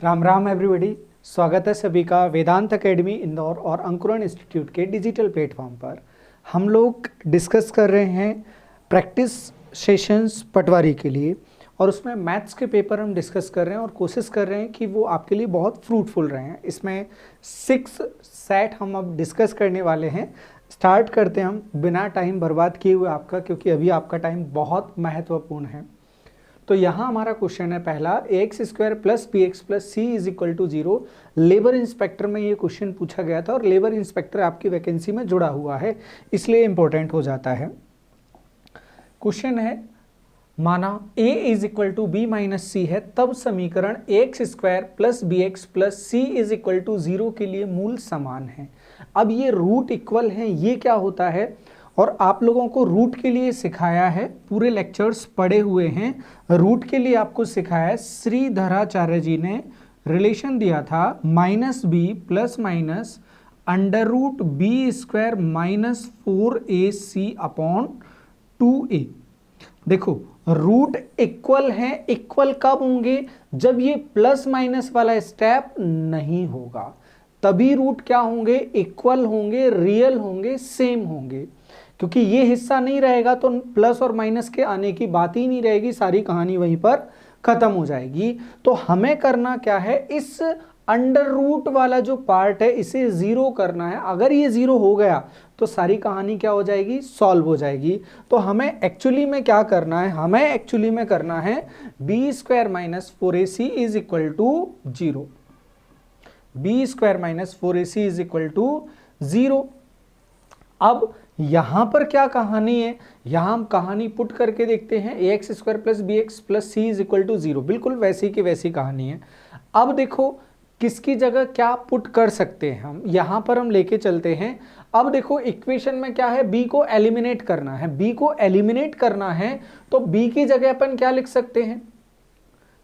Ram Ram everybody. स्वागत है सभी का वेदांत एकेडमी इंदौर और अंकुरण इंस्टीट्यूट के डिजिटल प्लेटफॉर्म पर। हम लोग डिस्कस कर रहे हैं प्रैक्टिस सेशंस पटवारी के लिए और उसमें मैथ्स के पेपर हम डिस्कस कर रहे हैं और कोशिश कर रहे हैं कि वो आपके लिए बहुत फ्रूटफुल रहे हैं। इसमें 6 सेट हम अब डिस्कस करने वाले हैं। स्टार्ट करते हैं हम बिना टाइम बर्बाद किए हुए आपका, क्योंकि अभी आपका टाइम बहुत महत्वपूर्ण है। तो यहाँ हमारा क्वेश्चन है पहला, ax square plus B x plus C is equal to 0। Labour inspector में ये क्वेश्चन पूछा गया था और लेबर इंस्पेक्टर आपकी वैकेंसी में जुड़ा हुआ है, इसलिए इंपॉर्टेंट हो जाता है। क्वेश्चन है, माना a is equal to B minus C है, तब समीकरण x square plus B x plus C is equal to 0 के लिए मूल समान है। अब ये रूट इक्वल हैं, ये क्या होता है और आप लोगों को रूट के लिए सिखाया है, पूरे लेक्चर्स पढ़े हुए हैं। रूट के लिए आपको सिखाया है, श्रीधराचार्य जी ने रिलेशन दिया था minus B plus minus under root B square minus 4ac upon 2a। देखो रूट इक्वल है, इक्वल कब होंगे? जब ये प्लस माइनस वाला स्टेप नहीं होगा, तभी रूट क्या होंगे? इक्वल होंगे, रियल होंगे, सेम होंगे। क्योंकि ये हिस्सा नहीं रहेगा तो प्लस और माइनस के आने की बात ही नहीं रहेगी, सारी कहानी वहीं पर खत्म हो जाएगी। तो हमें करना क्या है, इस अंडर रूट वाला जो पार्ट है इसे 0 करना है। अगर ये 0 हो गया तो सारी कहानी क्या हो जाएगी? सॉल्व हो जाएगी। तो हमें एक्चुअली में क्या करना है? हमें एक्चुअली में करना है B square minus 4ac is equal to 0। B square minus 4ac is equal to 0। अब यहां पर क्या कहानी है, यहां हम कहानी पुट करके देखते हैं, X square plus B x plus C is equal to 0, बिल्कुल वैसी की वैसी कहानी है। अब देखो किसकी जगह क्या पुट कर सकते हैं हम, यहां पर हम लेके चलते हैं। अब देखो इक्वेशन में क्या है, बी को एलिमिनेट करना है। बी को एलिमिनेट करना है तो बी की जगह अपन क्या लिख सकते हैं?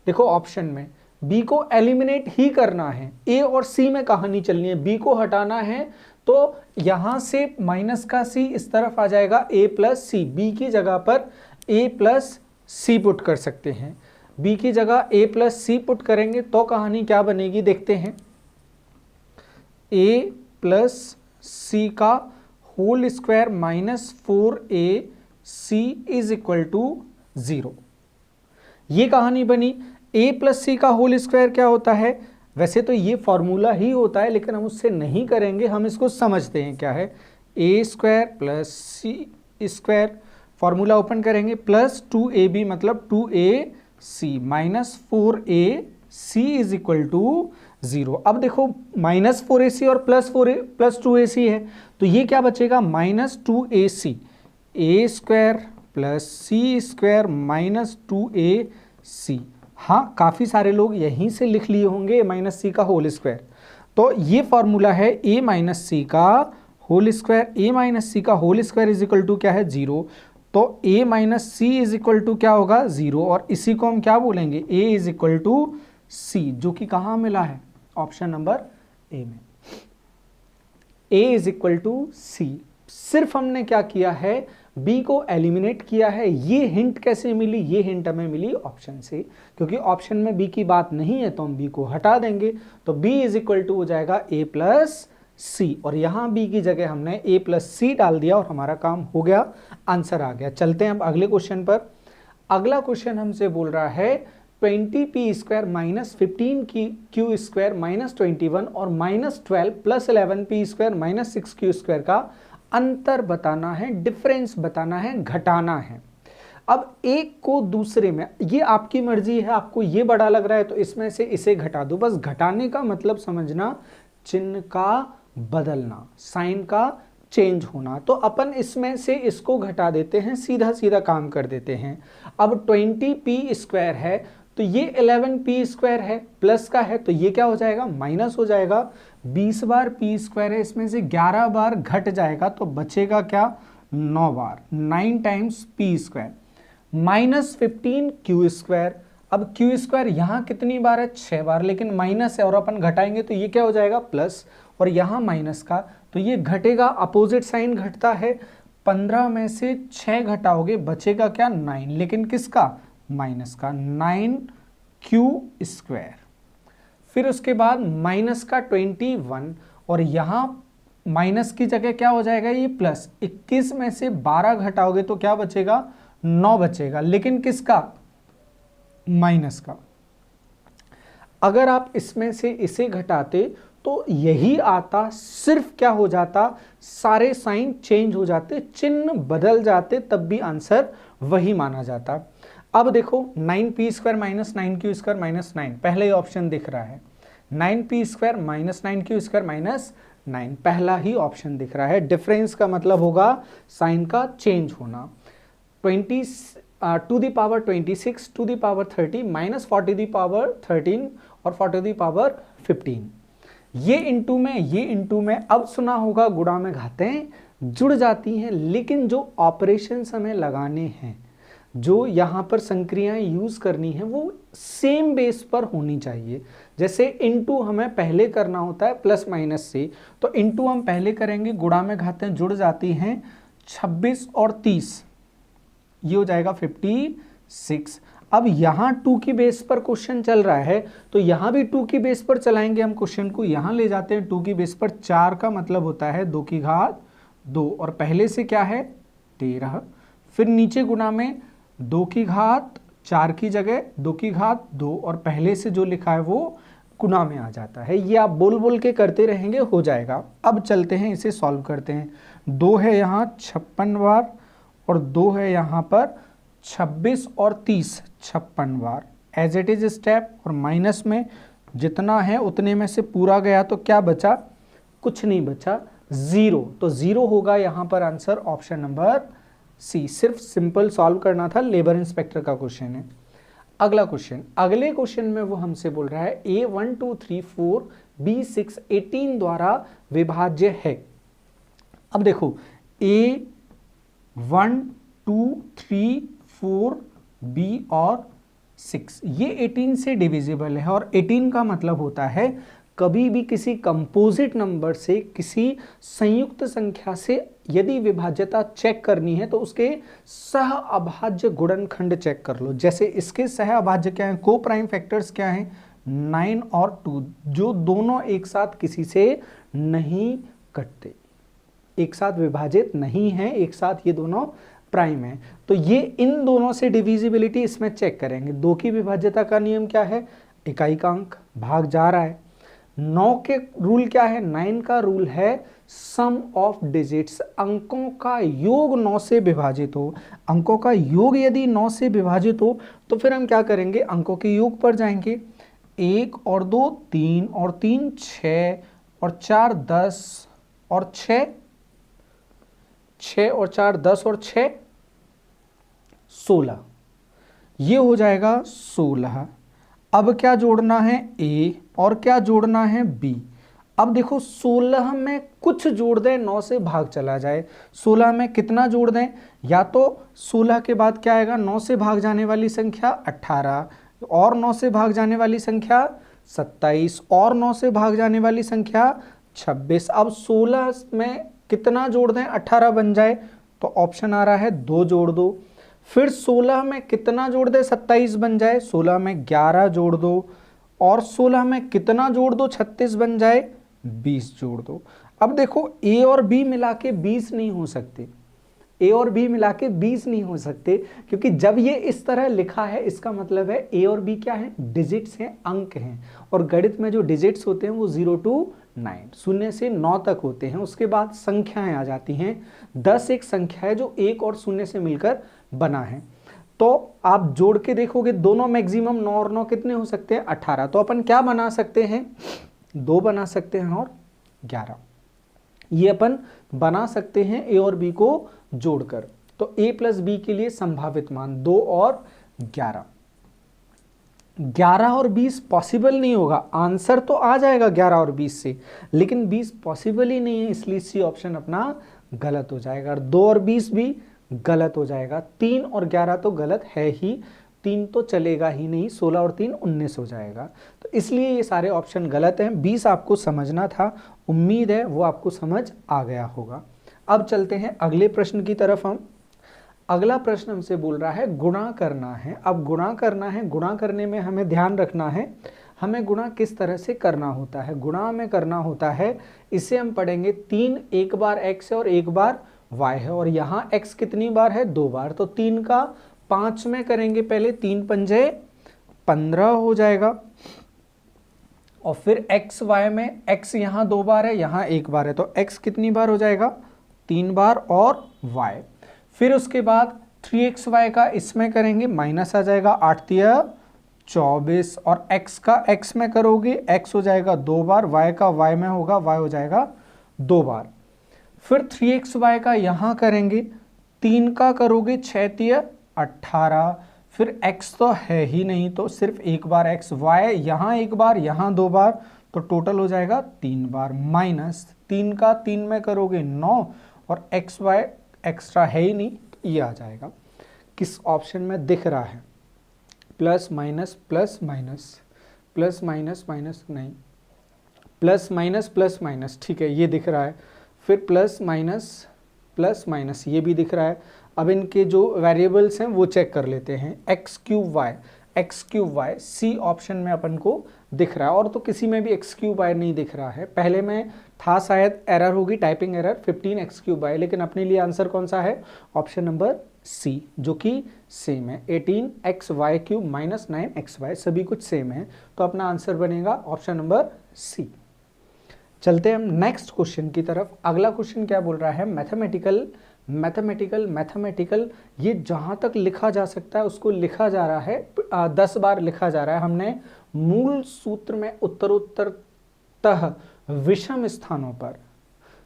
देखो ऑप्शन में बी को एलिमिनेट ही करना है, ए और सी में कहानी चलनी है, बी को हटाना है तो यहां से माइनस का सी इस तरफ आ जाएगा, a प्लस सी। बी की जगह पर a प्लस सी पुट कर सकते हैं। बी की जगह a प्लस सी पुट करेंगे तो कहानी क्या बनेगी देखते हैं, a प्लस सी का whole square minus 4ac is equal to 0। ये कहानी बनी। a प्लस सी का होल स्क्वायर क्या होता है? वैसे तो ये फॉर्मूला ही होता है, लेकिन हम उससे नहीं करेंगे, हम इसको समझते हैं क्या है। a square plus C square, formula open करेंगे, प्लस 2ab मतलब 2ac minus 4ac is equal to 0। अब देखो माइनस 4ac और प्लस 2ac है, तो ये क्या बचेगा? Minus 2ac। a square plus C square minus 2ac। हाँ, काफ़ी सारे लोग यहीं से लिख लिए होंगे माइनस सी का होल स्क्वायर। तो ये फॉर्मूला है a माइनस सी का whole square. a minus C का whole square is equal to क्या है? 0। तो a minus C is equal to क्या होगा? 0। और इसी को हम क्या बोलेंगे? a इज इक्वल टू सी, जो कि कहाँ मिला है? ऑप्शन नंबर ए में, a इज इक्वल टू सी। सिर्फ हमने क्या किया है, b को एलिमिनेट किया है। ये हिंट कैसे मिली? ये हिंट हमें मिली ऑप्शन से, क्योंकि ऑप्शन में b की बात नहीं है तो हम b को हटा देंगे। तो b इज इक्वल टू हो जाएगा a प्लस सी, और यहाँ b की जगह हमने a प्लस सी डाल दिया और हमारा काम हो गया, आंसर आ गया। चलते हैं अब अगले क्वेश्चन पर। अगला क्वेश्चन हमसे बोल रहा है 20p square minus 15q square minus 21 और minus 12 plus 11p square minus 6q square का अंतर बताना है, डिफरेंस बताना है, घटाना है। अब एक को दूसरे में, ये आपकी मर्जी है, आपको ये बड़ा लग रहा है तो इसमें से इसे घटा दो। बस घटाने का मतलब समझना, चिन्ह का बदलना, साइन का चेंज होना। तो अपन इसमें से इसको घटा देते हैं, सीधा सीधा काम कर देते हैं। अब 20p स्क्वायर है तो ये 11p स्क्वायर है, प्लस का है तो ये क्या हो जाएगा? माइनस हो जाएगा। 20 बार p स्क्वायर है, इसमें से 11 बार घट जाएगा तो बचेगा क्या? 9 बार, 9 times p square minus 15q square. अब q स्क्वायर यहाँ कितनी बार है? 6 बार, लेकिन माइनस है और अपन घटाएंगे तो ये क्या हो जाएगा? प्लस, और यहाँ माइनस का तो ये घटेगा, अपोजिट साइन घटता है। 15 में से 6 घटाओगे बचेगा क्या? 9, लेकिन किसका? माइनस का, 9q स्क्वायर। फिर उसके बाद माइनस का 21 और यहाँ माइनस की जगह क्या हो जाएगा ये प्लस। 21 में से 12 घटाओगे तो क्या बचेगा, 9 बचेगा, लेकिन किसका, माइनस का। अगर आप इसमें से इसे घटाते तो यही आता, सिर्फ क्या हो जाता, सारे साइन चेंज हो जाते, चिन्ह बदल जाते, तब भी आंसर वही माना जाता। अब देखो 9p² माइनस 9q² माइनस 9, पहले ही ऑप्शन दिख रहा है। 9p² माइनस 9q² माइनस 9, पहला ही ऑप्शन दिख रहा है। डिफरेंस का मतलब होगा साइन का चेंज होना। 20 to the power 26 to the power 30 minus 4 to the power 13 और 4 टू द पावर 15, ये इंटू में, ये इंटू में। अब सुना होगा गुणा में घातें जुड़ जाती हैं, लेकिन जो ऑपरेशंस हमें लगाने हैं, जो यहाँ पर संक्रियाएं यूज करनी है, वो सेम बेस पर होनी चाहिए। जैसे इंटू हमें पहले करना होता है प्लस माइनस से, तो इंटू हम पहले करेंगे, गुणा में घातें जुड़ जाती हैं। 26 और 30 ये हो जाएगा 56। अब यहाँ 2 की बेस पर क्वेश्चन चल रहा है, तो यहाँ भी 2 की बेस पर चलाएंगे हम क्वेश्चन को। यहाँ ले जाते हैं 2 की बेस पर, 4 का मतलब होता है 2 की घात 2 और पहले से क्या है 13, फिर नीचे गुणा में 2 की घात 4 की जगह 2 की घात 2 और पहले से जो लिखा है वो गुणा में आ जाता है। ये आप बोल बोल के करते रहेंगे, हो जाएगा। अब चलते हैं इसे सॉल्व करते हैं। 2 है यहाँ 56 बार और 2 है यहाँ पर 26 और 30 56 बार, एज इट इज स्टेप। और माइनस में जितना है उतने में से पूरा गया तो क्या बचा, कुछ नहीं बचा, 0। तो 0 होगा यहाँ पर आंसर, ऑप्शन नंबर सी। सिर्फ सिंपल सॉल्व करना था, लेबर इंस्पेक्टर का क्वेश्चन है। अगला क्वेश्चन, अगले क्वेश्चन में वो हमसे बोल रहा है A 1 2 3 4 B 6 18 द्वारा विभाज्य है। अब देखो A 1 2 3 4 B और 6 ये 18 से डिविजिबल है, और 18 का मतलब होता है कभी भी किसी कंपोजिट नंबर से, किसी संयुक्त संख्या से यदि विभाज्यता चेक करनी है तो उसके सह अभाज्य गुणनखंड चेक कर लो। जैसे इसके सह अभाज्य क्या है, को प्राइम फैक्टर्स क्या हैं, 9 और 2, जो दोनों एक साथ किसी से नहीं कटते, एक साथ विभाजित नहीं है, एक साथ ये दोनों प्राइम है। तो ये इन दोनों से डिविजिबिलिटी इसमें चेक करेंगे। 2 की विभाज्यता का नियम क्या है, इकाई का अंक भाग जा रहा है। 9 के रूल क्या है, 9 का रूल है सम ऑफ डिजिट्स, अंकों का योग 9 से विभाजित हो। अंकों का योग यदि 9 से विभाजित हो तो फिर हम क्या करेंगे, अंकों के योग पर जाएंगे। 1 और 2 3 और 3 6 और 4 10 और 6 6 और 4 10 और 6 16, ये हो जाएगा 16। अब क्या जोड़ना है, A और क्या जोड़ना है B। अब देखो 16 में कुछ जोड़ दें, 9 से भाग चला जाए। 16 में कितना जोड़ दें, या तो 16 के बाद क्या आएगा, 9 से भाग जाने वाली संख्या 18 और 9 से भाग जाने वाली संख्या 27 और 9 से भाग जाने वाली संख्या 26। अब 16 में कितना जोड़ दें, 18 बन जाए, तो ऑप्शन आ रहा है 2 जोड़ दो। फिर 16 में कितना जोड़ दे, 27 बन जाए, 16 में 11 जोड़ दो, और 16 में कितना जोड़ दो, 36 बन जाए, 20 जोड़ दो। अब देखो A और B मिला के 20 नहीं हो सकते, A और B मिला के 20 नहीं हो सकते, क्योंकि जब ये इस तरह लिखा है इसका मतलब है A और B क्या है, डिजिट्स हैं, अंक हैं। और गणित में जो डिजिट्स होते हैं वो 0 to 9, 0 से 9 तक होते हैं। उसके बाद संख्याएं आ जाती हैं। 10 एक संख्या है जो 1 और 0 से मिलकर बना है। तो आप जोड़ के देखोगे दोनों मैक्सिमम 9 और 9 कितने हो सकते हैं, 18। तो अपन क्या बना सकते हैं, 2 बना सकते हैं और 11, ये अपन बना सकते हैं A और B को जोड़कर। तो A प्लस B के लिए संभावित मान 2 और 11। 11 और 20 पॉसिबल नहीं होगा, आंसर तो आ जाएगा 11 और 20 से, लेकिन 20 पॉसिबल ही नहीं है, इसलिए सी ऑप्शन अपना गलत हो जाएगा। 2 और 20 भी गलत हो जाएगा। 3 और 11 तो गलत है ही, 3 तो चलेगा ही नहीं, 16 और 3 19 हो जाएगा। तो इसलिए ये सारे ऑप्शन गलत हैं। 20 आपको समझना था, उम्मीद है वो आपको समझ आ गया होगा। अब चलते हैं अगले प्रश्न की तरफ। हम अगला प्रश्न हमसे बोल रहा है गुणा करना है। अब गुणा करना है, गुणा करने में हमें ध्यान रखना है, हमें गुणा किस तरह से करना होता है। गुणा में करना होता है, इसे हम पढ़ेंगे 3 एक बार x है और एक बार y है, और यहाँ x कितनी बार है, 2 बार। तो 3 का 5 में करेंगे पहले, 3 पंजे 15 हो जाएगा, और फिर x y में x यहाँ 2 बार है, यहाँ 1 बार है, तो x कितनी बार हो जाएगा, 3 बार, और y। फिर उसके बाद 3xy का इसमें करेंगे, माइनस आ जाएगा, 8 तिया 24, और x का x में करोगे, x हो जाएगा 2 बार, y का y में होगा, y हो जाएगा 2 बार। फिर 3xy का यहाँ करेंगे, 3 का करोगे 6 तिया 18, फिर x तो है ही नहीं तो सिर्फ एक बार x, y यहाँ एक बार, यहाँ 2 बार, तो टोटल हो जाएगा 3 बार, माइनस 3 का 3 में करोगे 9, और x y एक्स्ट्रा है ही नहीं, तो ये आ जाएगा। किस ऑप्शन में दिख रहा है, plus minus plus minus, plus minus minus नहीं, प्लस माइनस, ठीक है ये दिख रहा है, फिर प्लस माइनस ये भी दिख रहा है। अब इनके जो वेरिएबल्स हैं वो चेक कर लेते हैं, X cube Y C option में अपन को दिख रहा है, और तो किसी में भी एक्स क्यूब वाई नहीं दिख रहा है। पहले में था शायद एरर होगी, typing error, 15 X cube Y, लेकिन अपने लिए आंसर कौन सा है, ऑप्शन नंबर सी, जो कि सेम है, 18 X Y cube minus 9 X Y, सभी कुछ सेम है, तो अपना आंसर बनेगा ऑप्शन नंबर सी। चलते हैं हम नेक्स्ट क्वेश्चन की तरफ। अगला क्वेश्चन क्या बोल रहा है, मैथमेटिकल, ये जहां तक लिखा जा सकता है उसको लिखा जा रहा है, 10 बार लिखा जा रहा है। हमने मूल सूत्र में उत्तरोत्तरतः विषम स्थानों पर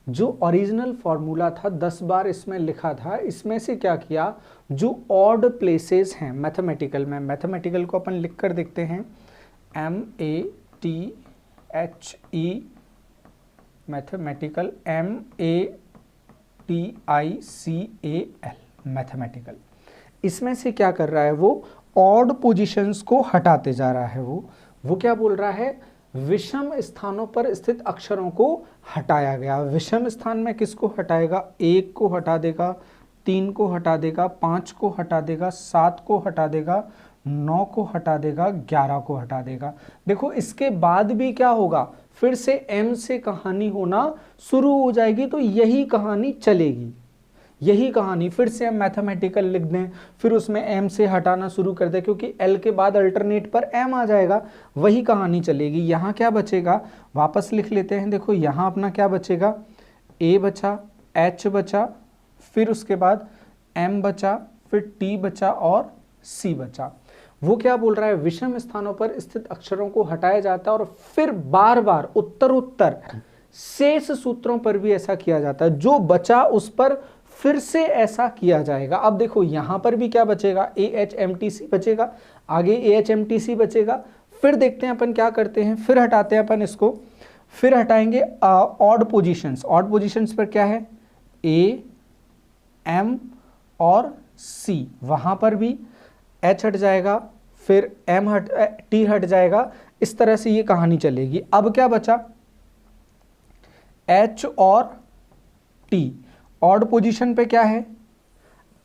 जो ओरिजिनल फॉर्मूला था 10 बार इसमें लिखा था। इसमें से क्या किया, जो ऑड प्लेसेस हैं मैथमेटिकल में, मैथमेटिकल को अपन लिख कर देखते हैं, MATHE मैथमेटिकल, MATICAL मैथमेटिकल। इसमें से क्या कर रहा है, वो ऑड पोजीशंस को हटाते जा रहा है। वो क्या बोल रहा है, विषम स्थानों पर स्थित अक्षरों को हटाया गया। विषम स्थान में किसको हटाएगा, 1 को हटा देगा, 3 को हटा देगा, 5 को हटा देगा, 7 को हटा देगा, 9 को हटा देगा, 11 को हटा देगा। देखो इसके बाद भी क्या होगा, फिर से m से कहानी होना शुरू हो जाएगी, तो यही कहानी चलेगी, यही कहानी फिर से हम मैथमेटिकल लिख दें, फिर उसमें m से हटाना शुरू कर दें, क्योंकि l के बाद अल्टरनेट पर m आ जाएगा, वही कहानी चलेगी। यहाँ क्या बचेगा, वापस लिख लेते हैं, देखो यहाँ अपना क्या बचेगा, a बचा, h बचा, फिर उसके बाद m बचा, फिर t बचा और c बचा। वो क्या बोल रहा है, विषम स्थानों पर स्थित अक्षरों को हटाया जाता है, और फिर बार बार उत्तरोत्तर शेष सूत्रों पर भी ऐसा किया जाता है, जो बचा उस पर फिर से ऐसा किया जाएगा। अब देखो यहां पर भी क्या बचेगा, AHMTC बचेगा, आगे AHMTC बचेगा। फिर देखते हैं अपन क्या करते हैं, फिर हटाते हैं अपन इसको, फिर हटाएंगे ऑड पोजीशंस। ऑड पोजीशंस पर क्या है, A, M और C, वहां पर भी H हट जाएगा, फिर T हट जाएगा, इस तरह से ये कहानी चलेगी। अब क्या बचा, H और T, ऑड पोजीशन पे क्या है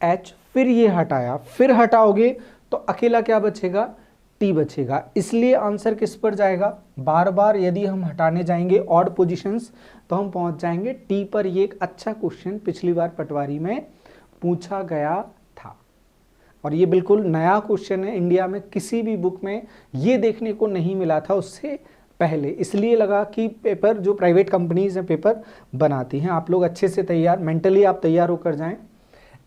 H, फिर ये हटाया, फिर हटाओगे तो अकेला क्या बचेगा, T बचेगा। इसलिए आंसर किस पर जाएगा, बार बार यदि हम हटाने जाएंगे ऑड पोजीशंस तो हम पहुंच जाएंगे T पर। ये एक अच्छा क्वेश्चन पिछली बार पटवारी में पूछा गया था, और ये बिल्कुल नया क्वेश्चन है, इंडिया में किसी भी बुक में ये देखने को नहीं मिला था उससे पहले। इसलिए लगा कि पेपर जो प्राइवेट कंपनीज हैं पेपर बनाती हैं, आप लोग अच्छे से तैयार, मेंटली आप तैयार होकर जाएं।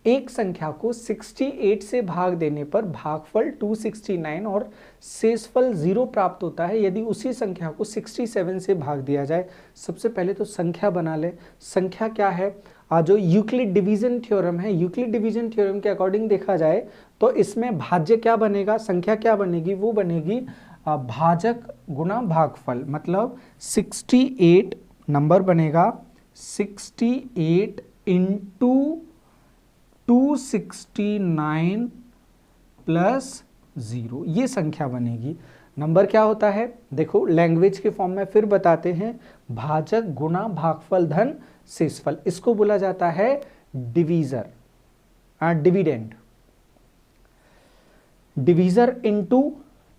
एक संख्या को 68 से भाग देने पर भागफल 269 और शेषफल 0 प्राप्त होता है यदि उसी संख्या को 67 से भाग दिया जाए। सबसे पहले तो संख्या बना ले। संख्या क्या है, जो यूक्लिड डिवीजन थ्योरम है, यूक्लिड डिवीजन थ्योरम के अकॉर्डिंग देखा जाए तो इसमें भाज्य क्या बनेगा, संख्या क्या बनेगी, वो बनेगी भाजक गुना भागफल, मतलब 68 नंबर बनेगा 68 इंटू 269 प्लस 0, ये संख्या बनेगी। नंबर क्या होता है, देखो लैंग्वेज के फॉर्म में फिर बताते हैं, भाजक गुना भागफल धन शेषफल, इसको बोला जाता है divisor, dividend, divisor into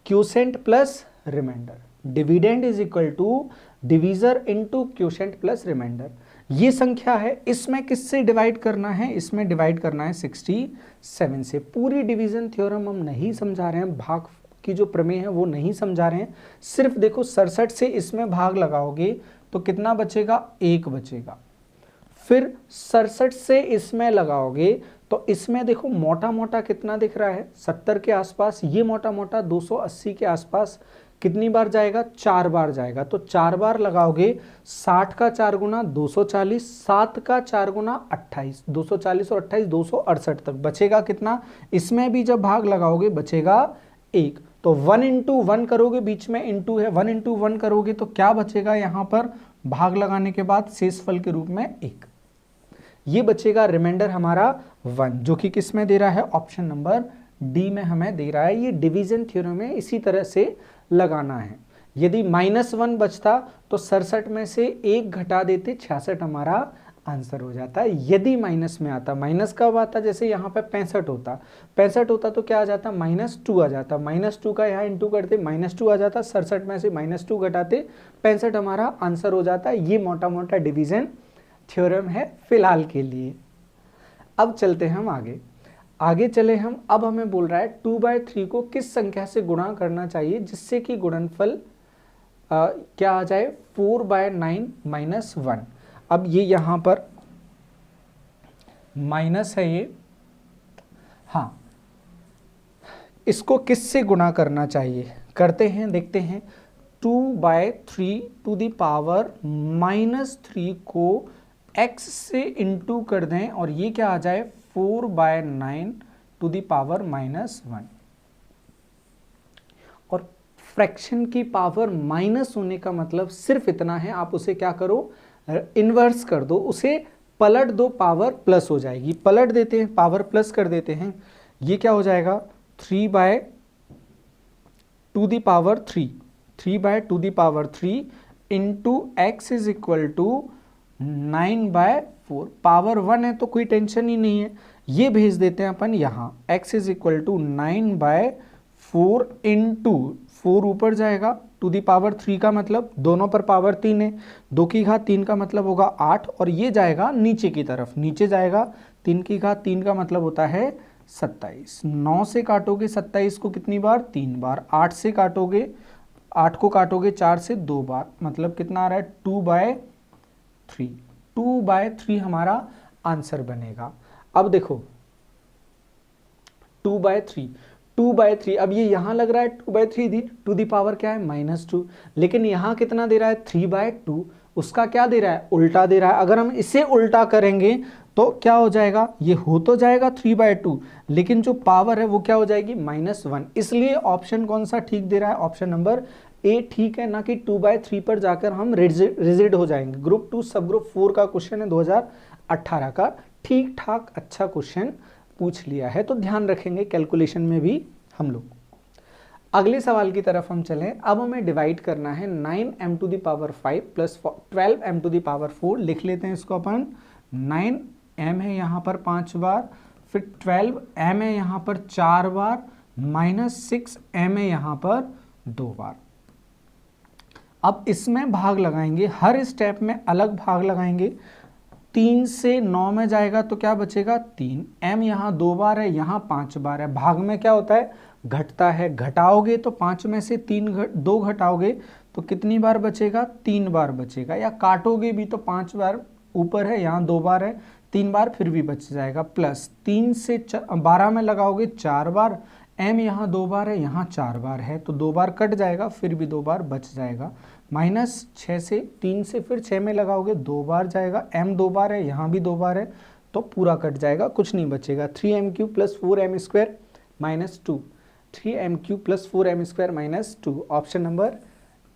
quotient plus remainder. Dividend is equal to divisor into quotient plus remainder. ये संख्या है, इसमें किससे डिवाइड करना है, इसमें डिवाइड करना है 67 से। पूरी डिवीजन थ्योरम हम नहीं समझा रहे हैं, भाग की जो प्रमेय है वो नहीं समझा रहे हैं, सिर्फ देखो 67 से इसमें भाग लगाओगे तो कितना बचेगा, 1 बचेगा। फिर 67 से इसमें लगाओगे तो इसमें देखो मोटा मोटा कितना दिख रहा है, 70 के आसपास, ये मोटा मोटा 280 के आसपास। कितनी बार जाएगा, 4 बार जाएगा। तो 4 बार लगाओगे, 60 का 4 गुना 240, 7 का 4 गुना 28, 240 और 28 268 तक बचेगा कितना, इसमें भी जब भाग लगाओगे बचेगा 1। तो 1 इंटू 1 करोगे, बीच में इंटू है, 1 इंटू 1 करोगे तो क्या बचेगा, यहां पर भाग लगाने के बाद शेषफल के रूप में 1। ये बचेगा रिमाइंडर हमारा 1, जो कि किस में दे रहा है, ऑप्शन नंबर डी में हमें दे रहा है। ये डिवीजन थ्योरम में इसी तरह से लगाना है। यदि -1 बचता तो 67 में से 1 घटा देते, 66 हमारा आंसर हो जाता है। यदि माइनस में आता, माइनस कब आता, जैसे यहाँ पे 65 होता, 65 होता तो क्या आ जाता, -2 आ जाता, -2 का यहाँ इंटू करते -2 आ जाता, 67 में से -2 घटाते 65 हमारा आंसर हो जाता है। ये मोटा मोटा डिवीजन थ्योरम है फिलहाल के लिए। अब चलते हैं हम आगे चले हम। अब हमें बोल रहा है 2/3 को किस संख्या से गुणा करना चाहिए जिससे कि गुणनफल क्या आ जाए, 4/9 - 1। अब ये यहां पर माइनस है ये, हाँ, इसको किस से गुणा करना चाहिए, करते हैं, देखते हैं। 2/3 टू द पावर -3 को x से इंटू कर दें और ये क्या आ जाए, 4/9 टू द पावर -1। और फ्रैक्शन की पावर माइनस होने का मतलब सिर्फ इतना है, आप उसे क्या करो, इन्वर्स कर दो, उसे पलट दो, पावर प्लस हो जाएगी। पलट देते हैं, पावर प्लस कर देते हैं, ये क्या हो जाएगा, 3/2 the power 3, 3/2 the power 3 into x is equal to 9/4। Power 1 है तो कोई टेंशन ही नहीं है, ये भेज देते हैं अपन यहाँ, x is equal to 9/4 into 4 ऊपर जाएगा, टू दी पावर 3 का मतलब दोनों पर पावर 3 है, 2 की घात 3 का मतलब होगा 8, और ये जाएगा नीचे की तरफ, नीचे जाएगा 3 की घात 3 का मतलब होता है 27। 9 से काटोगे 27 को कितनी बार, 3 बार। 8 से काटोगे, 8 को काटोगे 4 से 2 बार, मतलब कितना आ रहा है, 2/3। 2/3 हमारा आंसर बनेगा। अब देखो 2/3, अब ये यहां लग रहा है 2/3 टू दी पावर क्या है, -2, लेकिन यहां कितना दे रहा है, 3/2, उसका क्या दे रहा है, उल्टा दे रहा है। अगर हम इसे उल्टा करेंगे तो क्या हो जाएगा, ये हो तो जाएगा 3/2, लेकिन जो पावर है वो क्या हो जाएगी, -1। इसलिए ऑप्शन कौन सा ठीक दे रहा है, ऑप्शन नंबर ए ठीक है, ना कि 2/3 पर जाकर हम रिजिड हो जाएंगे। ग्रुप 2 सब ग्रुप 4 का क्वेश्चन है 2018 का, ठीक ठाक अच्छा क्वेश्चन पूछ लिया है, तो ध्यान रखेंगे कैलकुलेशन में भी हम लोग। अगले सवाल की तरफ हम चलें। अब हमें डिवाइड करना है 9m to the power 5 plus 12m to the power 4। लिख लेते हैं इसको अपन, 9m है यहाँ पर 5 बार, फिर 12m है यहाँ पर 4 बार, -6m है यहाँ पर 2 बार। अब इसमें भाग लगाएंगे, हर स्टेप में अलग भाग लगाएंगे। 3 से 9 में जाएगा तो क्या बचेगा, 3। m यहाँ 2 बार है, यहाँ 5 बार है, भाग में क्या होता है, घटता है। घटाओगे तो 5 में से 2 घटाओगे तो कितनी बार बचेगा, 3 बार बचेगा। या काटोगे भी तो 5 बार ऊपर है, यहाँ 2 बार है, 3 बार फिर भी बच जाएगा। प्लस 3 से 12 में लगाओगे 4 बार, m यहाँ 2 बार है, यहाँ 4 बार है, तो 2 बार कट जाएगा, फिर भी 2 बार बच जाएगा। -6 से 3 से फिर 6 में लगाओगे 2 बार जाएगा, m 2 बार है, यहाँ भी 2 बार है, तो पूरा कट जाएगा, कुछ नहीं बचेगा। 3m³ + 4m² -2, 3m³ + 4m² -2, option number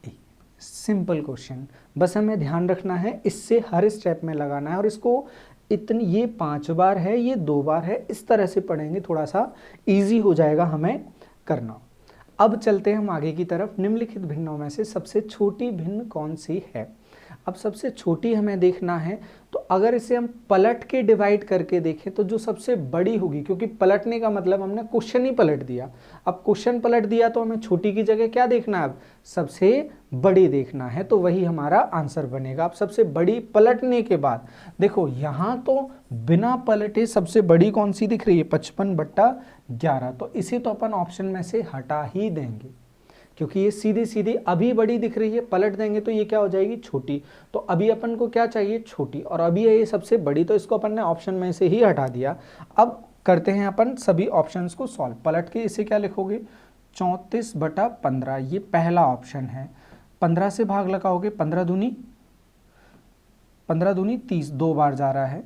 A. Simple question, बस हमें ध्यान रखना है, इससे हर स्टेप में लगाना है, और इसको इतनी, ये 5 बार है, ये 2 बार है, इस तरह से पढ़ेंगे, थोड़ा सा इजी हो जाएगा हमें करना। अब चलते हैं हम आगे की तरफ। निम्नलिखित भिन्नों में से सबसे छोटी भिन्न कौन सी है। अब सबसे छोटी हमें देखना है, तो अगर इसे हम पलट के डिवाइड करके देखें तो जो सबसे बड़ी होगी, क्योंकि पलटने का मतलब हमने क्वेश्चन ही पलट दिया, अब क्वेश्चन पलट दिया तो हमें छोटी की जगह क्या देखना है, अब सबसे बड़ी देखना है, तो वही हमारा आंसर बनेगा। अब सबसे बड़ी पलटने के बाद देखो यहाँ तो बिना पलटे सबसे बड़ी कौन सी दिख रही है, 55/11, तो इसे तो अपन ऑप्शन में से हटा ही देंगे, क्योंकि ये सीधी सीधी अभी बड़ी दिख रही है, पलट देंगे तो ये क्या हो जाएगी, छोटी। तो अभी अपन को क्या चाहिए, छोटी, और अभी है ये सबसे बड़ी, तो इसको अपन ने ऑप्शन में से ही हटा दिया। अब करते हैं अपन सभी ऑप्शंस को सॉल्व। पलट के इसे क्या लिखोगे, 34/15, ये पहला ऑप्शन है। 15 से भाग लगाओगे, 15 दूनी 30, 2 बार जा रहा है।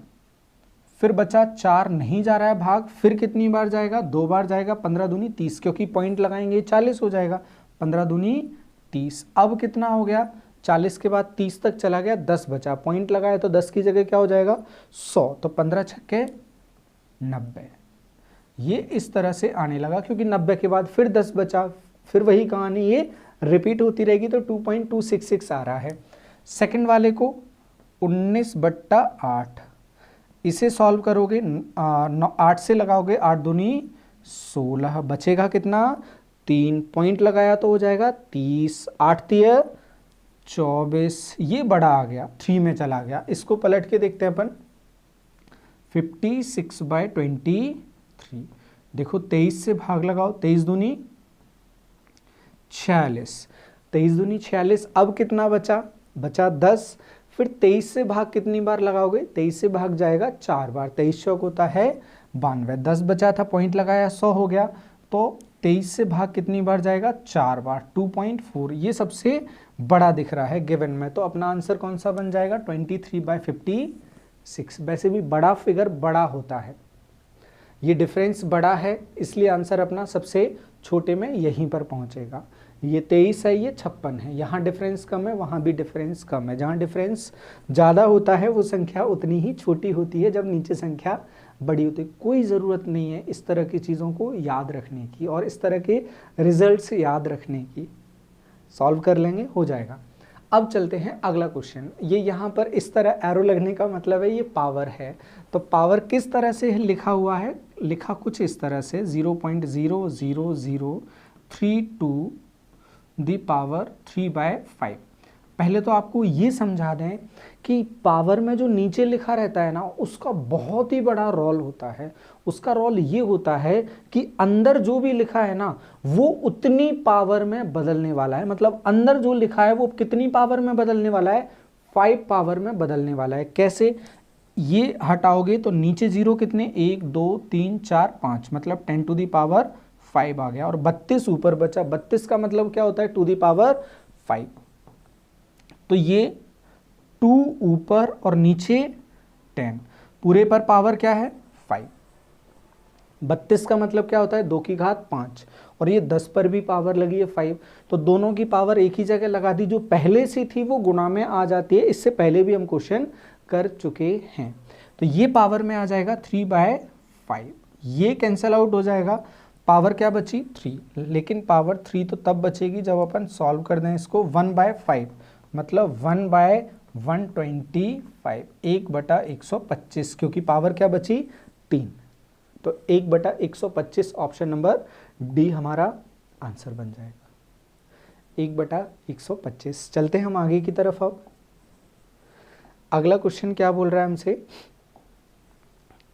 फिर बचा 4, नहीं जा रहा है भाग, फिर कितनी बार जाएगा, 2 बार जाएगा, 15 दूनी 30, क्योंकि पॉइंट लगाएंगे 40 हो जाएगा, 15 दूनी 30। अब कितना हो गया, 40 के बाद 30 तक चला गया, 10 बचा, पॉइंट लगाया तो 10 की जगह क्या हो जाएगा, 100, तो 15 छक्के 90। ये इस तरह से आने लगा, क्योंकि 90 के बाद फिर 10 बचा, फिर वही कहानी ये रिपीट होती रहेगी, तो 2.266 आ रहा है। सेकंड वाले को 19/8, इसे सॉल्व करोगे, 8 से लगाओगे, 8 दूनी 16, बचेगा कितना, 3, पॉइंट लगाया तो हो जाएगा 30, 8 तिया 24, ये बड़ा आ गया, 3 में चला गया। इसको पलट के देखते हैं अपन, 56/23, देखो 23 से भाग लगाओ, 23 दूनी 46, 23 दूनी 46, अब कितना बचा, 10, फिर 23 से भाग कितनी बार लगाओगे, 23 से भाग जाएगा 4 बार, 23 चौक होता है 92, 10 बचा था, पॉइंट लगाया 100 हो गया, तो 23 से भाग कितनी बार जाएगा, 4 बार, 2.4, ये सबसे बड़ा दिख रहा है गिवन में, तो अपना आंसर कौन सा बन जाएगा, 23/56। वैसे भी बड़ा फिगर बड़ा होता है, ये डिफरेंस बड़ा है, इसलिए आंसर अपना सबसे छोटे में यहीं पर पहुंचेगा। ये 23 है, ये 56 है, यहाँ डिफरेंस कम है, वहाँ भी डिफरेंस कम है। जहाँ डिफरेंस ज़्यादा होता है वो संख्या उतनी ही छोटी होती है जब नीचे संख्या बड़ी होती है। कोई ज़रूरत नहीं है इस तरह की चीज़ों को याद रखने की और इस तरह के रिजल्ट्स याद रखने की, सॉल्व कर लेंगे, हो जाएगा। अब चलते हैं अगला क्वेश्चन। ये यहाँ पर इस तरह एरो लगने का मतलब है ये पावर है, तो पावर किस तरह से लिखा हुआ है, लिखा कुछ इस तरह से 0.00032 दी पावर 3/5। पहले तो आपको ये समझा दें कि पावर में जो नीचे लिखा रहता है ना, उसका बहुत ही बड़ा रोल होता है। उसका रोल ये होता है कि अंदर जो भी लिखा है ना वो उतनी पावर में बदलने वाला है, मतलब अंदर जो लिखा है वो कितनी पावर में बदलने वाला है, 5 पावर में बदलने वाला है। कैसे, ये हटाओगे तो नीचे जीरो कितने, 1 2 3 4 5, मतलब 10⁵ आ गया, और 32 ऊपर बचा। 32 का मतलब क्या होता है, 2⁵। तो ये 2 ऊपर और नीचे 10, पूरे पर पावर क्या है, 5। 32 का मतलब क्या होता है, 2 की घात 5, और ये 10 पर भी पावर लगी है 5, तो दोनों की पावर एक ही जगह लगा दी, जो पहले से थी वो गुणा में आ जाती है। इससे पहले भी हम क्वेश्चन कर चुके हैं। तो ये पावर में आ जाएगा 3/5, ये कैंसल आउट हो जाएगा, पावर क्या बची, 3, लेकिन पावर 3 तो तब बचेगी जब अपन सॉल्व कर दें इसको 1/5, मतलब 1/125, 1/125, क्योंकि पावर क्या बची, 3, तो 1/125 ऑप्शन नंबर डी हमारा आंसर बन जाएगा, 1/125। चलते हैं हम आगे की तरफ। अब अगला क्वेश्चन क्या बोल रहा है हमसे,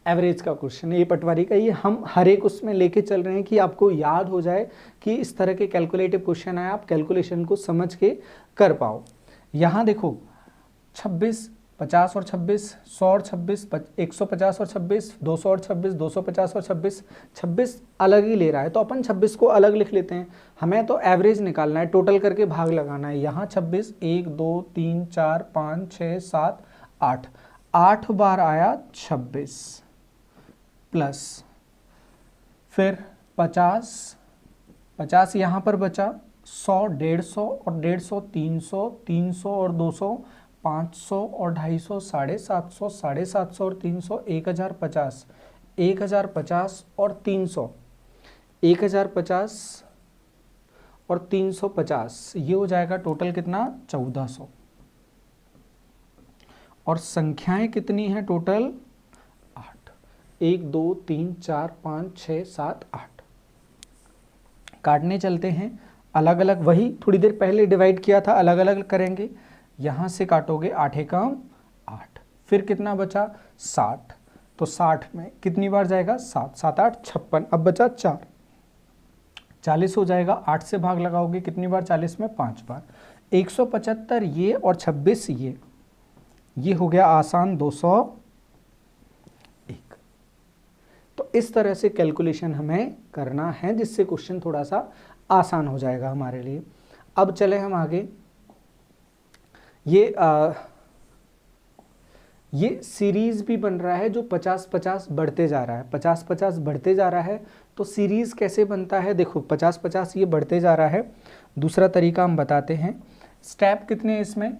एवरेज का क्वेश्चन है, ये पटवारी का। ये हम हर एक उसमें लेके चल रहे हैं कि आपको याद हो जाए कि इस तरह के कैलकुलेटिव क्वेश्चन है, आप कैलकुलेशन को समझ के कर पाओ। यहाँ देखो 26, 50 और 26, 100 और 26, 150 और 26, 200 और 26, 250 और 26, 26 अलग ही ले रहा है, तो अपन 26 को अलग लिख लेते हैं। हमें तो एवरेज निकालना है, टोटल करके भाग लगाना है। यहाँ 26, 1 2 3 4 5 6 7 8, 8 बार आया 26, प्लस फिर 50 यहाँ पर बचा, 100, 150 और 150, 300, 300 और 200, 500 और 250, 750, 750 और 300, 1050, 1050 और 300, 1050 और 350, ये हो जाएगा टोटल कितना, 1400। और संख्याएं कितनी हैं टोटल? 8। 1 2 3 4 5 6 7 8। काटने चलते हैं, अलग अलग वही थोड़ी देर पहले डिवाइड किया था, अलग अलग करेंगे। यहाँ से काटोगे 8 एकम 8, फिर कितना बचा? 60। तो 60 में कितनी बार जाएगा? 7 7 8 56। अब बचा 4, 40 हो जाएगा। 8 से भाग लगाओगे कितनी बार? 40 में 5 बार। 175 ये और 26 ये हो गया आसान 201। तो इस तरह से कैलकुलेशन हमें करना है, जिससे क्वेश्चन थोड़ा सा आसान हो जाएगा हमारे लिए। अब चले हम आगे। ये सीरीज भी बन रहा है जो 50-50 बढ़ते जा रहा है, 50-50 बढ़ते जा रहा है। तो सीरीज कैसे बनता है? देखो 50-50 ये बढ़ते जा रहा है। दूसरा तरीका हम बताते हैं। स्टेप कितने हैं इसमें?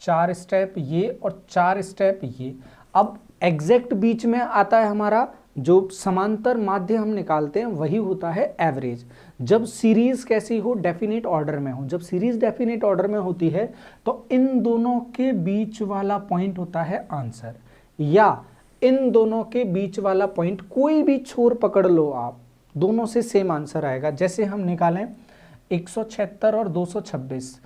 4 स्टेप ये और 4 स्टेप ये। अब एग्जैक्ट बीच में आता है हमारा जो समांतर माध्य हम निकालते हैं, वही होता है एवरेज। जब सीरीज कैसी हो? डेफिनेट ऑर्डर में हो। जब सीरीज डेफिनेट ऑर्डर में होती है तो इन दोनों के बीच वाला पॉइंट होता है आंसर, या इन दोनों के बीच वाला पॉइंट कोई भी छोर पकड़ लो आप, दोनों से सेम आंसर आएगा। जैसे हम निकालें 176 और 226,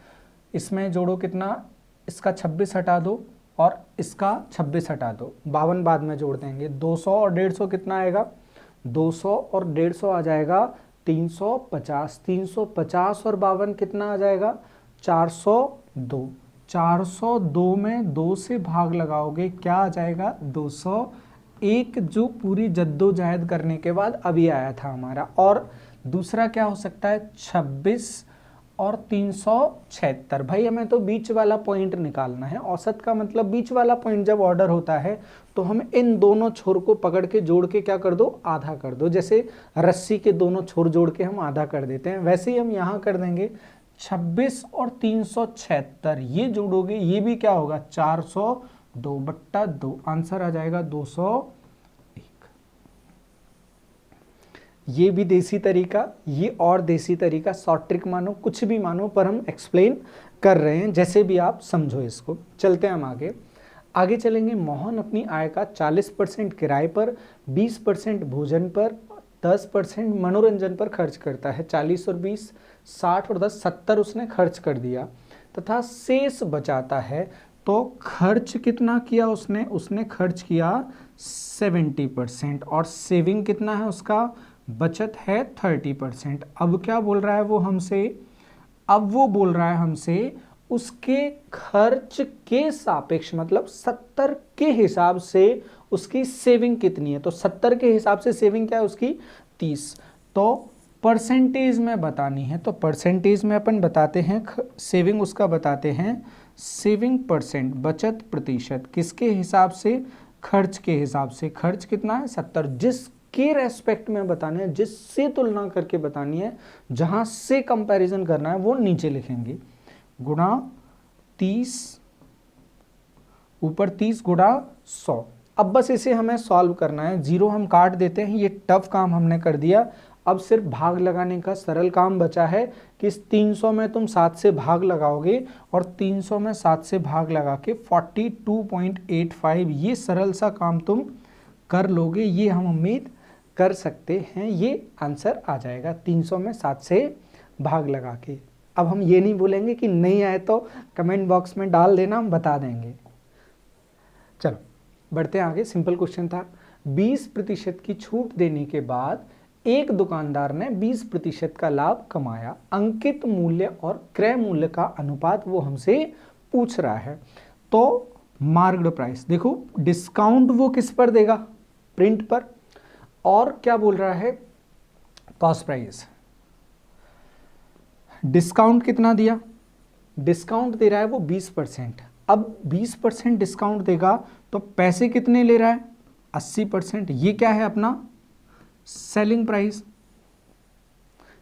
इसमें जोड़ो कितना? इसका 26 हटा दो और इसका 26 हटा दो, 52 बाद में जोड़ देंगे। 200 और 150 कितना आएगा? 200 और 150 आ जाएगा 350। 350 और 52 कितना आ जाएगा? 402। 402 में 2 से भाग लगाओगे क्या आ जाएगा? 201, जो पूरी जद्दोजहद करने के बाद अभी आया था हमारा। और दूसरा क्या हो सकता है? 26 और 376। भाई हमें तो बीच वाला पॉइंट निकालना है। औसत का मतलब बीच वाला पॉइंट जब ऑर्डर होता है तो हम इन दोनों छोर को पकड़ के जोड़ के क्या कर दो? आधा कर दो। जैसे रस्सी के दोनों छोर जोड़ के हम आधा कर देते हैं, वैसे ही हम यहाँ कर देंगे। 26 और 376 ये जोड़ोगे, ये भी क्या होगा? 402/2। आंसर आ जाएगा 201। ये भी देसी तरीका, ये और देसी तरीका। शॉर्ट ट्रिक मानो, कुछ भी मानो, पर हम एक्सप्लेन कर रहे हैं, जैसे भी आप समझो इसको। चलते हैं हम आगे चलेंगे। मोहन अपनी आय का 40% किराए पर, 20% भोजन पर, 10% मनोरंजन पर खर्च करता है। 40 और 20 60 और 10 70 उसने खर्च कर दिया तथा शेष बचाता है। तो खर्च कितना किया उसने? उसने खर्च किया 70%। और सेविंग कितना है उसका? बचत है 30%। अब क्या बोल रहा है वो हमसे? अब वो बोल रहा है हमसे उसके खर्च के सापेक्ष, मतलब 70 के हिसाब से उसकी सेविंग कितनी है। तो 70 के हिसाब से सेविंग क्या है उसकी? 30। तो परसेंटेज में बतानी है, तो परसेंटेज में अपन बताते हैं, सेविंग उसका बताते हैं। सेविंग परसेंट, बचत प्रतिशत, किसके हिसाब से? खर्च के हिसाब से। खर्च कितना है? 70। जिसके रेस्पेक्ट में बताने है, जिससे तुलना करके बतानी है, जहां से कंपैरिजन करना है, वो नीचे लिखेंगे। गुणा 30, ऊपर 30 गुणा 100। अब बस इसे हमें सॉल्व करना है। 0 हम काट देते हैं, ये टफ काम हमने कर दिया। अब सिर्फ भाग लगाने का सरल काम बचा है कि इस 300 में तुम 7 से भाग लगाओगे और 300 में 7 से भाग लगा के 42.85, ये सरल सा काम तुम कर लोगे, ये हम उम्मीद कर सकते हैं। ये आंसर आ जाएगा 300 में 7 से भाग लगा के। अब हम ये नहीं बोलेंगे कि नहीं आए तो कमेंट बॉक्स में डाल देना, हम बता देंगे। चलो बढ़ते हैं आगे। सिंपल क्वेश्चन था। 20% की छूट देने के बाद एक दुकानदार ने 20% का लाभ कमाया। अंकित मूल्य और क्रय मूल्य का अनुपात वो हमसे पूछ रहा है। तो मार्क्ड प्राइस, देखो डिस्काउंट वो किस पर देगा? प्रिंट पर। और क्या बोल रहा है? Cost price. डिस्काउंट कितना दिया? डिस्काउंट दे रहा है वो 20%। अब 20% डिस्काउंट देगा तो पैसे कितने ले रहा है? 80%। ये क्या है अपना? Selling price.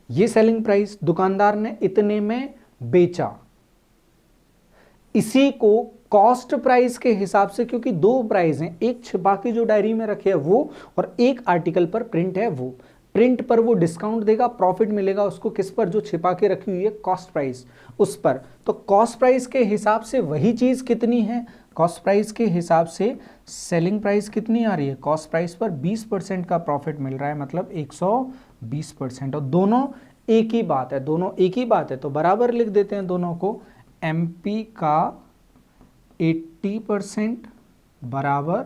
ये सेलिंग प्राइस दुकानदार ने इतने में बेचा। इसी को कॉस्ट प्राइस के हिसाब से, क्योंकि 2 प्राइस हैं, एक छिपा के जो डायरी में रखे है वो, और एक आर्टिकल पर प्रिंट है वो। प्रिंट पर वो डिस्काउंट देगा, प्रॉफिट मिलेगा उसको किस पर? जो छिपा के रखी हुई है कॉस्ट प्राइस, उस पर। तो कॉस्ट प्राइस के हिसाब से वही चीज कितनी है? कॉस्ट प्राइस के हिसाब से सेलिंग प्राइस कितनी आ रही है, कॉस्ट प्राइस पर 20% का प्रॉफिट मिल रहा है, मतलब 120%। और दोनों एक ही बात है, दोनों एक ही बात है तो बराबर लिख देते हैं दोनों को। एमपी का 80% बराबर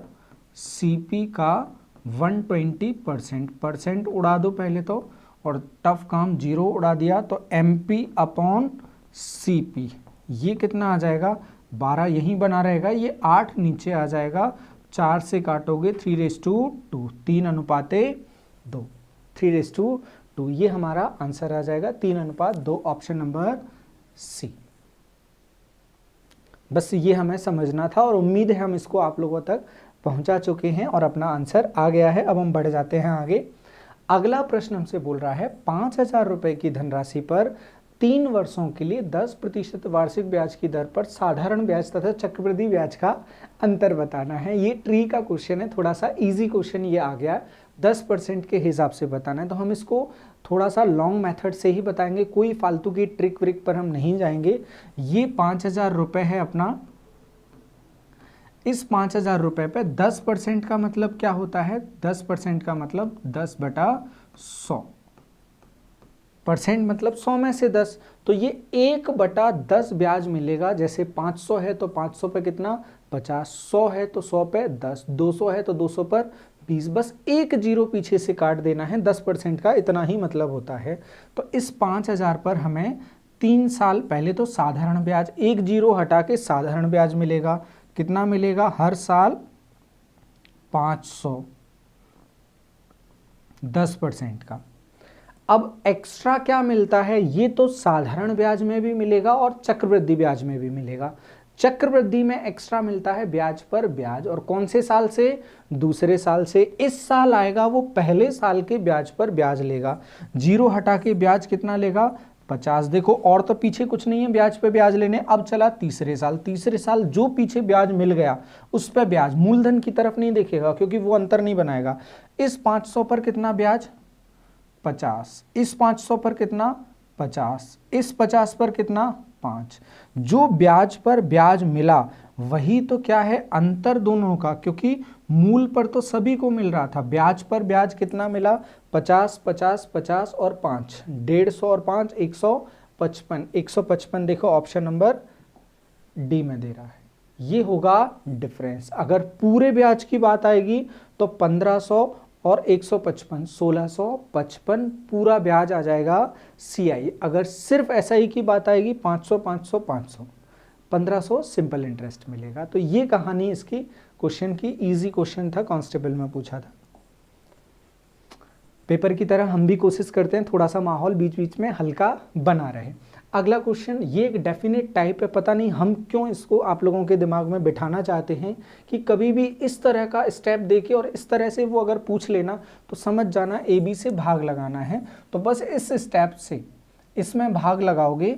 सीपी का 120%। परसेंट उड़ा दो पहले तो, और टफ काम जीरो उड़ा दिया, तो एमपी अपॉन सीपी ये कितना आ जाएगा, 12 यहीं बना रहेगा, ये 8 नीचे आ जाएगा, 4 से काटोगे 3:2, 3:2, 3:2, ये हमारा आंसर आ जाएगा 3:2, ऑप्शन नंबर सी। बस ये हमें समझना था और उम्मीद है हम इसको आप लोगों तक पहुंचा चुके हैं और अपना आंसर आ गया है। अब हम बढ़ जाते हैं आगे। अगला प्रश्न हमसे बोल रहा है 5,000 रुपए की धनराशि पर 3 वर्षों के लिए 10% वार्षिक ब्याज की दर पर साधारण ब्याज तथा चक्रवृद्धि ब्याज का अंतर बताना है। ये ट्री का क्वेश्चन है, थोड़ा सा इजी क्वेश्चन ये आ गया, 10% के हिसाब से बताना है, तो हम इसको थोड़ा सा लॉन्ग मेथड से ही बताएंगे, कोई फालतू की ट्रिक व्रिक पर हम नहीं जाएंगे। ये 5,000 रुपए है अपना, इस 5,000 रुपए पे 10% का मतलब क्या होता है, 10% का मतलब 10/100, परसेंट मतलब 100 में से 10, तो ये 1/10 ब्याज मिलेगा। जैसे 500 है तो 500 पे कितना 50, 100 है तो 100 पे 10, 200 है तो 200 पर 20, बस एक जीरो पीछे से काट देना है, 10% का इतना ही मतलब होता है। तो इस 5,000 पर हमें 3 साल पहले तो साधारण ब्याज, एक जीरो हटा के साधारण ब्याज मिलेगा, कितना मिलेगा, हर साल 500, 10% का। अब एक्स्ट्रा क्या मिलता है, ये तो साधारण ब्याज में भी मिलेगा और चक्रवृद्धि ब्याज में भी मिलेगा। चक्रवृद्धि में एक्स्ट्रा मिलता है ब्याज पर ब्याज, और कौन से साल से, दूसरे साल से। इस साल आएगा वो पहले साल के ब्याज पर ब्याज लेगा, जीरो हटा के ब्याज कितना लेगा, 50। देखो और तो पीछे कुछ नहीं है ब्याज पे ब्याज लेने। अब चला तीसरे साल, तीसरे साल जो पीछे ब्याज मिल गया उस पर ब्याज, मूलधन की तरफ नहीं देखेगा क्योंकि वो अंतर नहीं बनाएगा। इस 500 पर कितना ब्याज, 50, इस 500 पर कितना 50, इस 50 पर कितना 5। जो ब्याज पर ब्याज मिला वही तो क्या है, अंतर दोनों का, क्योंकि मूल पर तो सभी को मिल रहा था, ब्याज पर ब्याज कितना मिला, 50, 50, 50 और 5, 150 और 5, 155, 155 देखो ऑप्शन नंबर डी में दे रहा है, ये होगा डिफरेंस। अगर पूरे ब्याज की बात आएगी तो 1500 और 155, 1655 पूरा ब्याज आ जाएगा CI। अगर सिर्फ SI की बात आएगी 500, 500, 500, 1500 सिंपल इंटरेस्ट मिलेगा। तो ये कहानी इसकी क्वेश्चन की, इजी क्वेश्चन था, कांस्टेबल में पूछा था। पेपर की तरह हम भी कोशिश करते हैं थोड़ा सा माहौल बीच बीच में हल्का बना रहे। अगला क्वेश्चन, ये एक डेफिनेट टाइप है, पता नहीं हम क्यों इसको आप लोगों के दिमाग में बिठाना चाहते हैं कि कभी भी इस तरह का स्टेप देके और इस तरह से वो अगर पूछ लेना तो समझ जाना AB से भाग लगाना है। तो बस इस स्टेप से इसमें भाग लगाओगे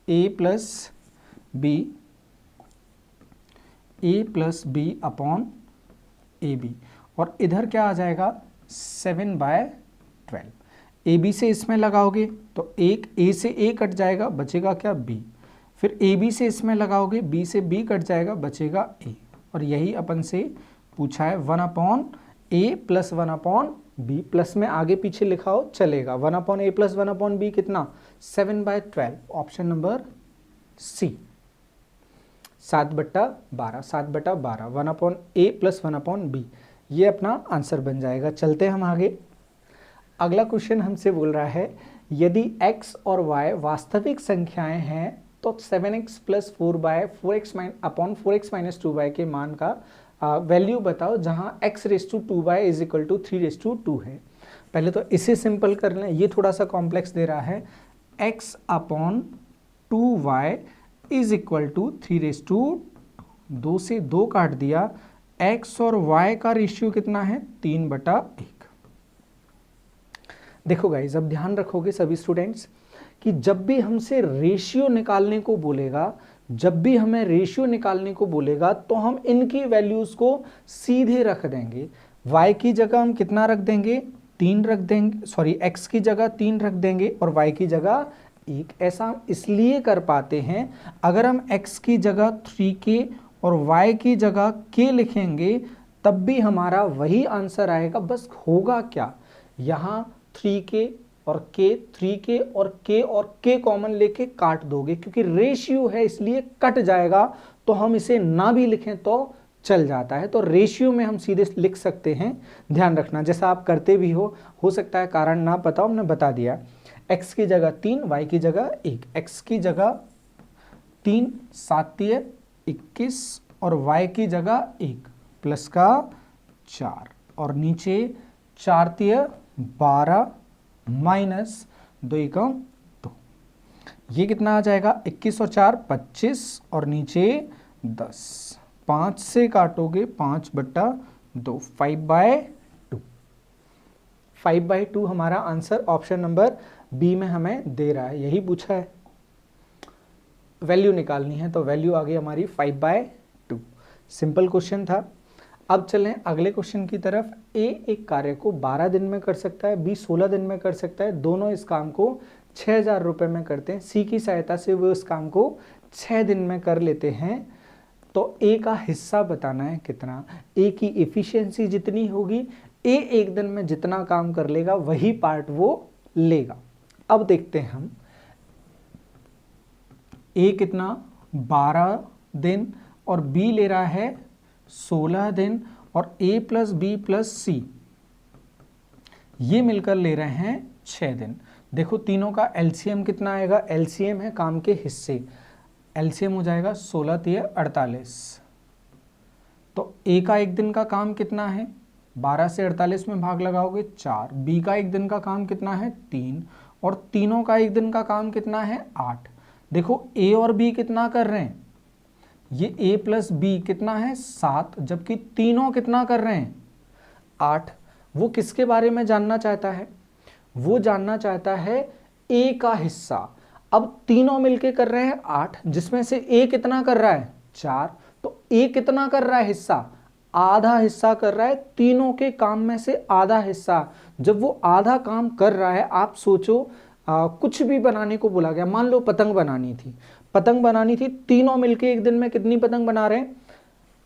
A plus B upon AB, और इधर क्या आ जाएगा 7/12। AB से इसमें लगाओगे तो एक A से A कट जाएगा, बचेगा क्या B। फिर AB से इसमें लगाओगे, B से B कट जाएगा, बचेगा A। और यही अपन से पूछा है 1/A प्लस 1/B, प्लस में आगे पीछे लिखा हो चलेगा, 1/A प्लस 1/B कितना 7/12, option number C, 7/12, 7/12, 1/A plus 1/B, ये अपना आंसर बन जाएगा। चलते हैं हम आगे। अगला क्वेश्चन हमसे बोल रहा है यदि x और y वास्तविक संख्याएं हैं तो 7x plus 4x minus 2y के मान का वैल्यू बताओ जहां x⁵2y इज इक्वल टू 3⁵2 है। पहले तो इसे सिंपल कर लें, ये थोड़ा सा कॉम्प्लेक्स दे रहा है, x upon 2y is equal to 3⁵2, 2 से 2 काट दिया, x और y का रेशियो कितना है 3/1। देखो गाइस, अब ध्यान रखोगे सभी स्टूडेंट्स कि जब भी हमसे रेशियो निकालने को बोलेगा, जब भी हमें रेशियो निकालने को बोलेगा तो हम इनकी वैल्यूज को सीधे रख देंगे। y की जगह हम कितना रख देंगे 3 रख देंगे, सॉरी x की जगह 3 रख देंगे और y की जगह 1। ऐसा हम इसलिए कर पाते हैं, अगर हम x की जगह 3k और y की जगह k लिखेंगे तब भी हमारा वही आंसर आएगा। बस होगा क्या, यहाँ 3k और k और k कॉमन लेके काट दोगे, क्योंकि रेशियो है इसलिए कट जाएगा, तो हम इसे ना भी लिखें तो चल जाता है। तो रेशियो में हम सीधे लिख सकते हैं, ध्यान रखना जैसा आप करते भी हो सकता है कारण ना पता हो, हमने बता दिया। x की जगह 3, y की जगह 1, x की जगह 3 7 21 और y की जगह 1 प्लस का 4 और नीचे 4 12 माइनस 2 एकम 2, ये कितना आ जाएगा 21 और 4 25 और नीचे 10, 5 से काटोगे 5/2, 5/2। 5/2 हमारा आंसर ऑप्शन नंबर बी में हमें दे रहा है, यही पूछा है। वैल्यू निकालनी है तो वैल्यू आ गई हमारी 5/2। सिंपल क्वेश्चन था। अब चलें अगले क्वेश्चन की तरफ। ए एक कार्य को 12 दिन में कर सकता है, बी 16 दिन में कर सकता है, दोनों इस काम को 6000 रुपये में करते हैं। सी की सहायता से वो इस काम को 6 दिन में कर लेते हैं, तो ए का हिस्सा बताना है कितना। ए की एफिशिएंसी जितनी होगी, ए एक दिन में जितना काम कर लेगा वही पार्ट वो लेगा। अब देखते हैं हम, ए कितना 12 दिन और बी ले रहा है 16 दिन और a प्लस बी प्लस सी ये मिलकर ले रहे हैं 6 दिन। देखो तीनों का एलसीएम कितना आएगा, एलसीएम है काम के हिस्से, एलसीएम हो जाएगा 16 तिया 48। तो ए का एक दिन का काम कितना है, 12 से 48 में भाग लगाओगे 4। बी का एक दिन का काम कितना है 3 और तीनों का एक दिन का काम कितना है 8। देखो ए और बी कितना कर रहे हैं, ये a प्लस बी कितना है 7, जबकि तीनों कितना कर रहे हैं 8। वो किसके बारे में जानना चाहता है, वो जानना चाहता है a का हिस्सा। अब तीनों मिलके कर रहे हैं 8, जिसमें से a कितना कर रहा है 4, तो a कितना कर रहा है हिस्सा, आधा हिस्सा कर रहा है, तीनों के काम में से आधा हिस्सा। जब वो आधा काम कर रहा है, आप सोचो कुछ भी बनाने को बोला गया, मान लो पतंग बनानी थी, तीनों मिलके एक दिन में कितनी पतंग बना रहे हैं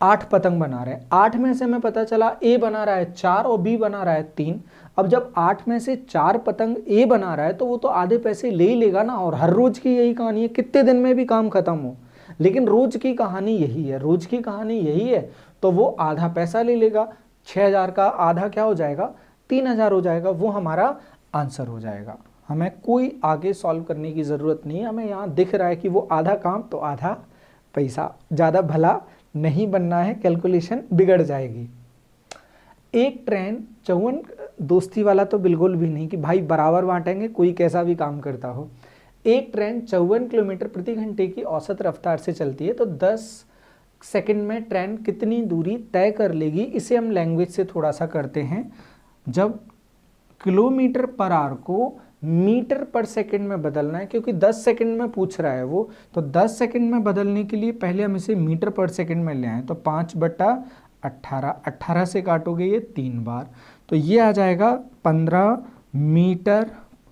8 पतंग बना रहे हैं। 8 में से हमें पता चला ए बना रहा है 4 और बी बना रहा है 3। अब जब 8 में से 4 पतंग ए बना रहा है तो वो तो आधे पैसे ले ही लेगा ना, और हर रोज की यही कहानी है, कितने दिन में भी काम खत्म हो, लेकिन रोज की कहानी यही है, तो वो आधा पैसा ले लेगा। 6000 का आधा क्या हो जाएगा 3000 हो जाएगा, वो हमारा आंसर हो जाएगा। हमें कोई आगे सॉल्व करने की ज़रूरत नहीं है, हमें यहाँ दिख रहा है कि वो आधा काम तो आधा पैसा, ज़्यादा भला नहीं बनना है, कैलकुलेशन बिगड़ जाएगी। एक ट्रेन 54, दोस्ती वाला तो बिल्कुल भी नहीं कि भाई बराबर बांटेंगे, कोई कैसा भी काम करता हो। एक ट्रेन 54 किलोमीटर प्रति घंटे की औसत रफ्तार से चलती है, तो 10 सेकंड में ट्रेन कितनी दूरी तय कर लेगी। इसे हम लैंग्वेज से थोड़ा सा करते हैं। जब किलोमीटर पर आवर को मीटर पर सेकंड में बदलना है, क्योंकि 10 सेकंड में पूछ रहा है वो, तो 10 सेकंड में बदलने के लिए पहले हम इसे मीटर पर सेकंड में ले आए, तो 5/18, 18 से काटोगे ये 3 बार, तो ये आ जाएगा 15 मीटर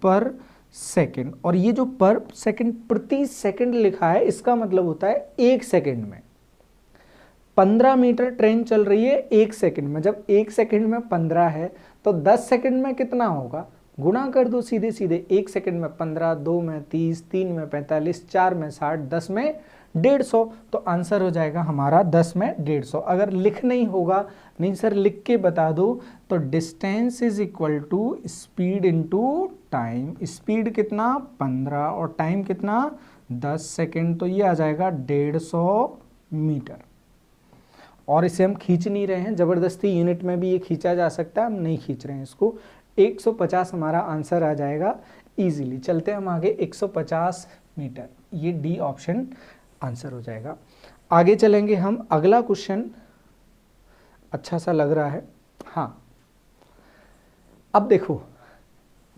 पर सेकंड। और ये जो पर सेकंड प्रति सेकंड लिखा है, इसका मतलब होता है 1 सेकंड में 15 मीटर ट्रेन चल रही है 1 सेकंड में। जब 1 सेकंड में 15 है तो 10 सेकंड में कितना होगा, गुणा कर दो सीधे सीधे। 1 सेकंड में 15, 2 में 30, 3 में 45, 4 में 60, 10 में 150, तो आंसर हो जाएगा हमारा 10 में 150। अगर लिख नहीं होगा, नहीं सर लिख के बता दो, तो distance is equal to speed into time. Speed कितना 15 और टाइम कितना 10 सेकंड, तो ये आ जाएगा 150 मीटर। और इसे हम खींच नहीं रहे हैं, ज़बरदस्ती यूनिट में भी ये खींचा जा सकता है, हम नहीं खींच रहे हैं इसको। 150 हमारा आंसर आ जाएगा इजीली। चलते हैं हम आगे, 150 मीटर, ये डी ऑप्शन आंसर हो जाएगा। आगे चलेंगे हम, अगला क्वेश्चन अच्छा सा लग रहा है। हाँ, अब देखो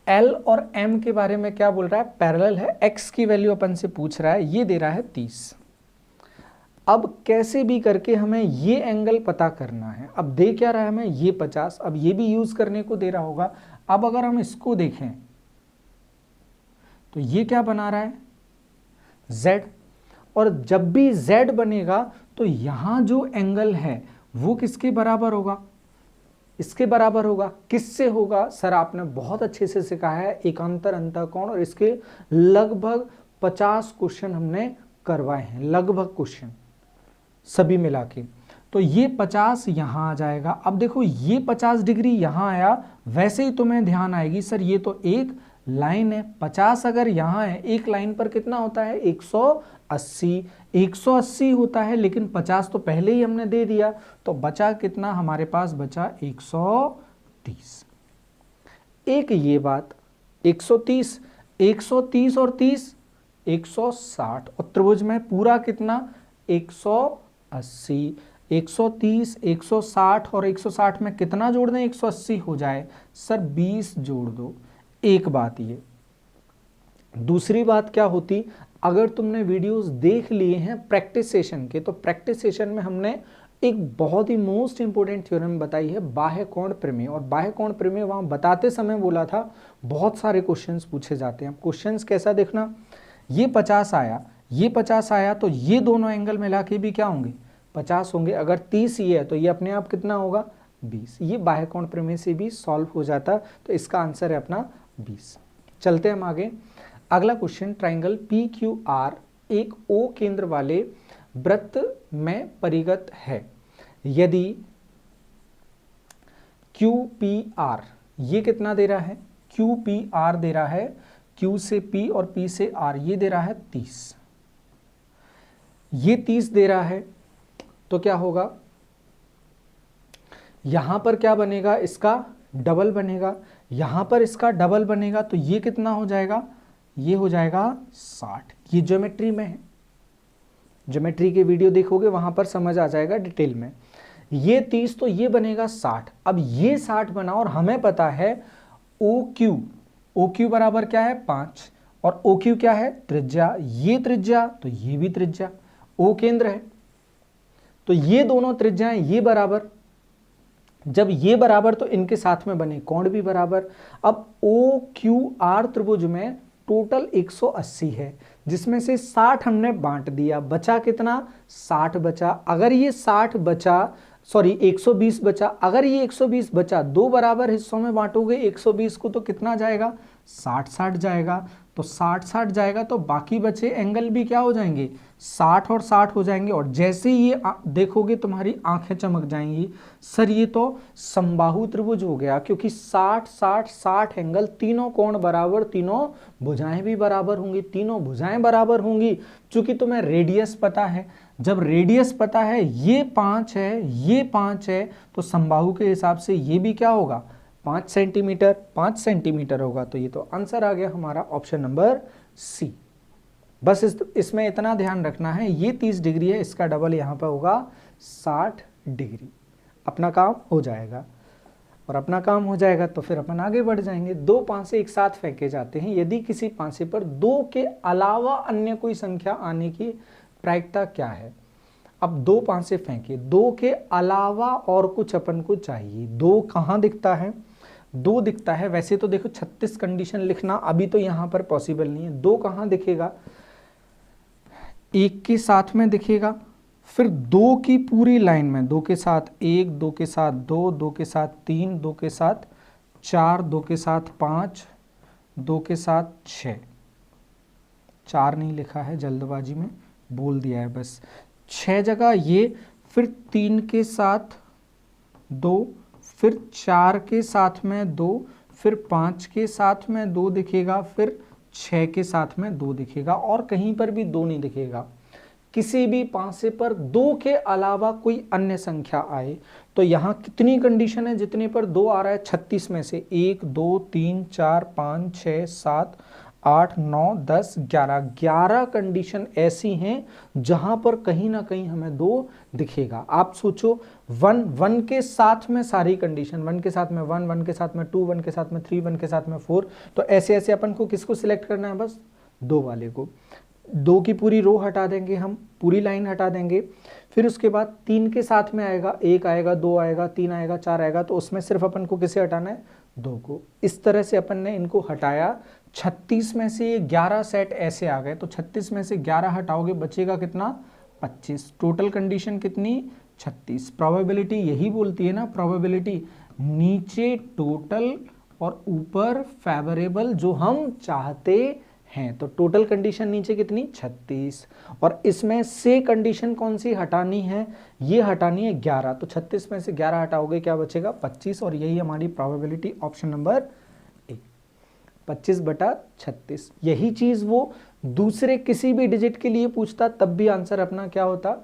L और M के बारे में क्या बोल रहा है, पैरेलल है, X की वैल्यू अपन से पूछ रहा है, ये दे रहा है 30। अब कैसे भी करके हमें ये एंगल पता करना है। अब दे क्या रहा है हमें, ये 50, अब ये भी यूज करने को दे रहा होगा। अब अगर हम इसको देखें तो ये क्या बना रहा है Z, और जब भी z बनेगा तो यहाँ जो एंगल है वो किसके बराबर होगा, इसके बराबर होगा। किससे होगा सर, आपने बहुत अच्छे से सिखाया है, एकांतर अंतःकोण, और इसके लगभग 50 क्वेश्चन हमने करवाए हैं, लगभग क्वेश्चन सभी मिला के। तो ये 50 यहाँ आ जाएगा। अब देखो ये 50 डिग्री यहाँ आया, वैसे ही तुम्हें ध्यान आएगी सर ये तो एक लाइन है, 50 अगर यहाँ है, एक लाइन पर कितना होता है 180, 180 होता है, लेकिन 50 तो पहले ही हमने दे दिया, तो बचा कितना हमारे पास, बचा 130। एक ये बात 130, 130 और 30 160, और त्रिभुज में पूरा कितना 180, 130, 160 और 160 में कितना जोड़ दें 180 हो जाए, सर 20 जोड़ दो। एक बात ये, दूसरी बात क्या होती, अगर तुमने वीडियोस देख लिए हैं प्रैक्टिस सेशन के, तो प्रैक्टिस सेशन में हमने एक बहुत ही मोस्ट इंपोर्टेंट थ्योरम बताई है, बाह्य कोण प्रमेय। और बाह्य कोण प्रमेय वहां बताते समय बोला था बहुत सारे क्वेश्चंस पूछे जाते हैं। क्वेश्चंस कैसा देखना, ये 50 आया, ये 50 आया, तो ये दोनों एंगल मिला के भी क्या होंगे 50 होंगे। अगर 30 ये है तो ये अपने आप कितना होगा 20। ये बाह्य कोण प्रमेय से भी सॉल्व हो जाता, तो इसका आंसर है अपना 20। चलते हम आगे। अगला क्वेश्चन, ट्राइंगल PQR एक O केंद्र वाले वृत्त में परिगत है। यदि QPR, ये कितना दे रहा है, QPR दे रहा है, Q से P और P से R, ये दे रहा है 30, ये 30 दे रहा है, तो क्या होगा, यहां पर क्या बनेगा, इसका डबल बनेगा, यहां पर इसका डबल बनेगा, तो ये कितना हो जाएगा, ये हो जाएगा 60। ये ज्योमेट्री में है, ज्योमेट्री के वीडियो देखोगे वहां पर समझ आ जाएगा डिटेल में। ये 30 तो ये बनेगा 60। अब ये 60 बना, और हमें पता है OQ बराबर क्या है 5, और OQ क्या है त्रिज्या, ये त्रिज्या तो ये भी त्रिज्या, O केंद्र है, तो ये दोनों त्रिज्याएं ये बराबर, जब ये बराबर तो इनके साथ में बने कोण भी बराबर। अब OQR त्रिभुज में टोटल 180 है, जिसमें से 60 हमने बांट दिया, बचा कितना 60 बचा। अगर ये 60 बचा, सॉरी 120 बचा, अगर ये 120 बचा, दो बराबर हिस्सों में बांटोगे 120 को, तो कितना जाएगा 60-60 जाएगा, तो 60-60 जाएगा, तो बाकी बचे एंगल भी क्या हो जाएंगे 60 और 60 हो जाएंगे। और जैसे ही ये देखोगे तुम्हारी आंखें चमक जाएंगी, सर ये तो समबाहु त्रिभुज हो गया, क्योंकि 60-60-60 एंगल, तीनों कोण बराबर, तीनों भुजाएं भी बराबर होंगी, तीनों भुजाएं बराबर होंगी। चूंकि तुम्हें रेडियस पता है, जब रेडियस पता है, ये 5 है, ये 5 है, तो समबाहु के हिसाब से ये भी क्या होगा 5 सेंटीमीटर, 5 सेंटीमीटर होगा। तो ये तो आंसर आ गया हमारा ऑप्शन नंबर सी। बस इसमें इतना ध्यान रखना है, ये 30 डिग्री है, इसका डबल यहाँ पर होगा 60 डिग्री। अपना काम हो जाएगा, और अपना काम हो जाएगा तो फिर अपन आगे बढ़ जाएंगे। दो पांसे एक साथ फेंके जाते हैं, यदि किसी पांसे पर दो के अलावा अन्य कोई संख्या आने की प्रायिकता क्या है। अब दो पांसे फेंके, दो के अलावा और कुछ अपन को चाहिए। दो कहाँ दिखता है, दो दिखता है, वैसे तो देखो 36 कंडीशन लिखना अभी तो यहाँ पर पॉसिबल नहीं है। दो कहाँ दिखेगा, एक के साथ में दिखेगा, फिर दो की पूरी लाइन में, दो के साथ एक, दो के साथ दो, दो के साथ तीन, दो के साथ चार, दो के साथ पाँच, दो के साथ छः। चार नहीं लिखा है, जल्दबाजी में बोल दिया है, बस 6 जगह ये, फिर 3 के साथ 2, फिर 4 के साथ में 2, फिर 5 के साथ में 2 दिखेगा, फिर 6 के साथ में 2 दिखेगा, और कहीं पर भी 2 नहीं दिखेगा। किसी भी पांसे पर 2 के अलावा कोई अन्य संख्या आए तो यहाँ कितनी कंडीशन है, जितने पर 2 आ रहा है 36 में से 1, 2, 3, 4, 5, 6, 7, 8, 9, 10, 11 कंडीशन ऐसी हैं जहां पर कहीं ना कहीं हमें 2 दिखेगा। आप सोचो 1 के साथ में सारी कंडीशन, 1 के साथ में 1, 1 के साथ में 2, 1 के साथ में 3, 1 के साथ में 4, तो ऐसे ऐसे अपन को किसको सिलेक्ट करना है, बस 2 वाले को। 2 की पूरी रो हटा देंगे हम, पूरी लाइन हटा देंगे। फिर उसके बाद 3 के साथ में आएगा, 1 आएगा, 2 आएगा, 3 आएगा, 4 आएगा, तो उसमें सिर्फ अपन को किसे हटाना है, 2 को। इस तरह से अपन ने इनको हटाया 36 में से ये 11 सेट ऐसे आ गए, तो 36 में से 11 हटाओगे बचेगा कितना, 25। टोटल कंडीशन कितनी, 36। प्रोबेबिलिटी यही बोलती है ना, प्रोबेबिलिटी नीचे टोटल और ऊपर फेवरेबल जो हम चाहते हैं। तो टोटल कंडीशन नीचे कितनी, 36, और इसमें से कंडीशन कौन सी हटानी है, ये हटानी है 11। तो 36 में से 11 हटाओगे क्या बचेगा, 25, और यही हमारी प्रोबेबिलिटी ऑप्शन नंबर 25/36। यही चीज वो दूसरे किसी भी डिजिट के लिए पूछता तब भी आंसर अपना क्या होता,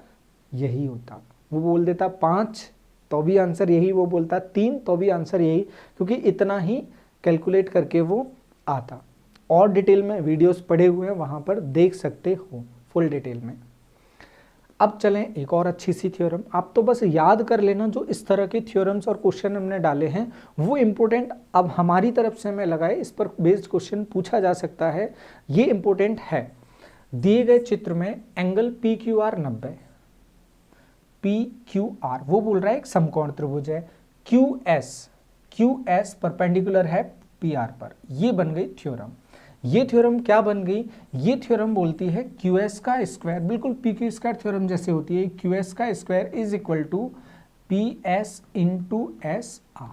यही होता। वो बोल देता 5 तो भी आंसर यही, वो बोलता 3 तो भी आंसर यही, क्योंकि इतना ही कैलकुलेट करके वो आता। और डिटेल में वीडियोस पढ़े हुए हैं, वहां पर देख सकते हो फुल डिटेल में। अब चलें एक और अच्छी सी थ्योरम, आप तो बस याद कर लेना जो इस तरह के थ्योरम्स और क्वेश्चन हमने डाले हैं वो इंपॉर्टेंट अब हमारी तरफ से हमें लगाए, इस पर बेस्ड क्वेश्चन पूछा जा सकता है, ये इंपॉर्टेंट है। दिए गए चित्र में एंगल PQR 90, PQR वो बोल रहा है एक समकोण त्रिभुज है, QS परपेंडिकुलर है PR पर, ये बन गई थ्योरम। ये थ्योरम क्या बन गई, ये थ्योरम बोलती है QS का स्क्वायर, बिल्कुल PQ स्क्वायर थ्योरम जैसे होती है, QS का square is equal to PS into SR।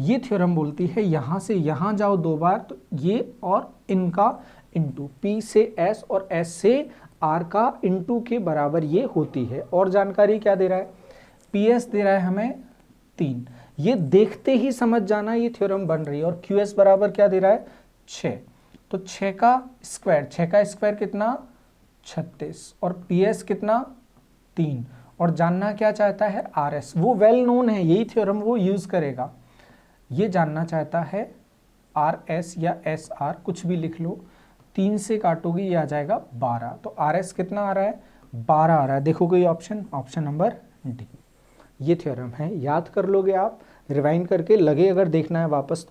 ये थ्योरम बोलती है यहां से यहां जाओ 2 बार तो ये और इनका इंटू P से S और S से R का इंटू के बराबर ये होती है। और जानकारी क्या दे रहा है, PS दे रहा है हमें 3, ये देखते ही समझ जाना ये थ्योरम बन रही है। और QS बराबर क्या दे रहा है, 6, तो 6 का स्क्वायर कितना, 36, और PS कितना 3, और जानना क्या चाहता है RS, वो वेल नोन है, यही थ्योरम वो यूज करेगा। ये जानना चाहता है RS या SR, कुछ भी लिख लो, 3 से काटोगे ये आ जाएगा 12, तो RS कितना आ रहा है, 12 आ रहा है। देखो कोई ऑप्शन नंबर डी, ये थ्योरम है, याद कर लोगे आप, रिवाइंड करके लगे अगर देखना है वापस।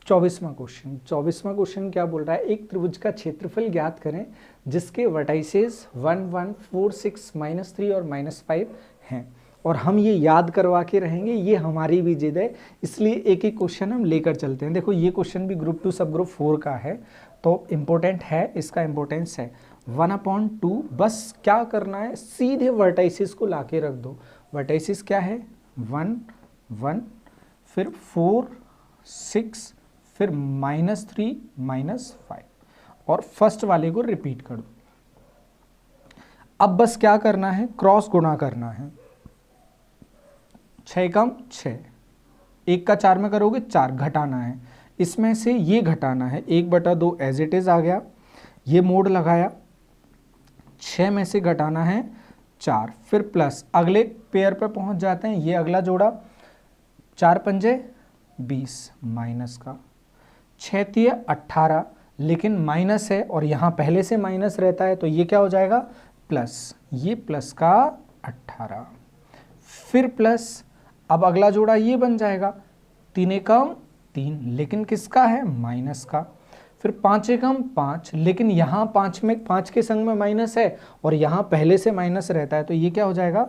24वां क्वेश्चन क्या बोल रहा है, एक त्रिभुज का क्षेत्रफल ज्ञात करें जिसके वर्टाइसेस 1 1 4 6 -3 और -5 हैं। और हम ये याद करवा के रहेंगे, ये हमारी भी जिद है, इसलिए एक एक क्वेश्चन हम लेकर चलते हैं। देखो ये क्वेश्चन भी ग्रुप 2 सब ग्रुप 4 का है, तो इम्पोर्टेंट है, इसका इम्पोर्टेंस है 1/2। बस क्या करना है, सीधे वर्टाइसेस को लाके रख दो। वर्टाइसेस क्या है, 1 1, फिर 4 6, फिर -3 -5, और फर्स्ट वाले को रिपीट कर दो। अब बस क्या करना है, क्रॉस गुणा करना है, 6 कम 6, 1 का 4 में करोगे 4, घटाना है, इसमें से ये घटाना है, 1/2 एज इट इज आ गया, ये मोड लगाया, 6 में से घटाना है 4, फिर प्लस, अगले पेयर पे पहुंच जाते हैं, ये अगला जोड़ा, 4 पंजे 20 माइनस का, 6 तिये 18, लेकिन माइनस है और यहाँ पहले से माइनस रहता है तो ये क्या हो जाएगा, प्लस, ये प्लस का 18, फिर प्लस, अब अगला जोड़ा ये बन जाएगा, 3 कम 3, लेकिन किसका है, माइनस का, फिर 5 कम 5, लेकिन यहाँ 5 के संग में माइनस है और यहाँ पहले से माइनस रहता है तो ये क्या हो जाएगा,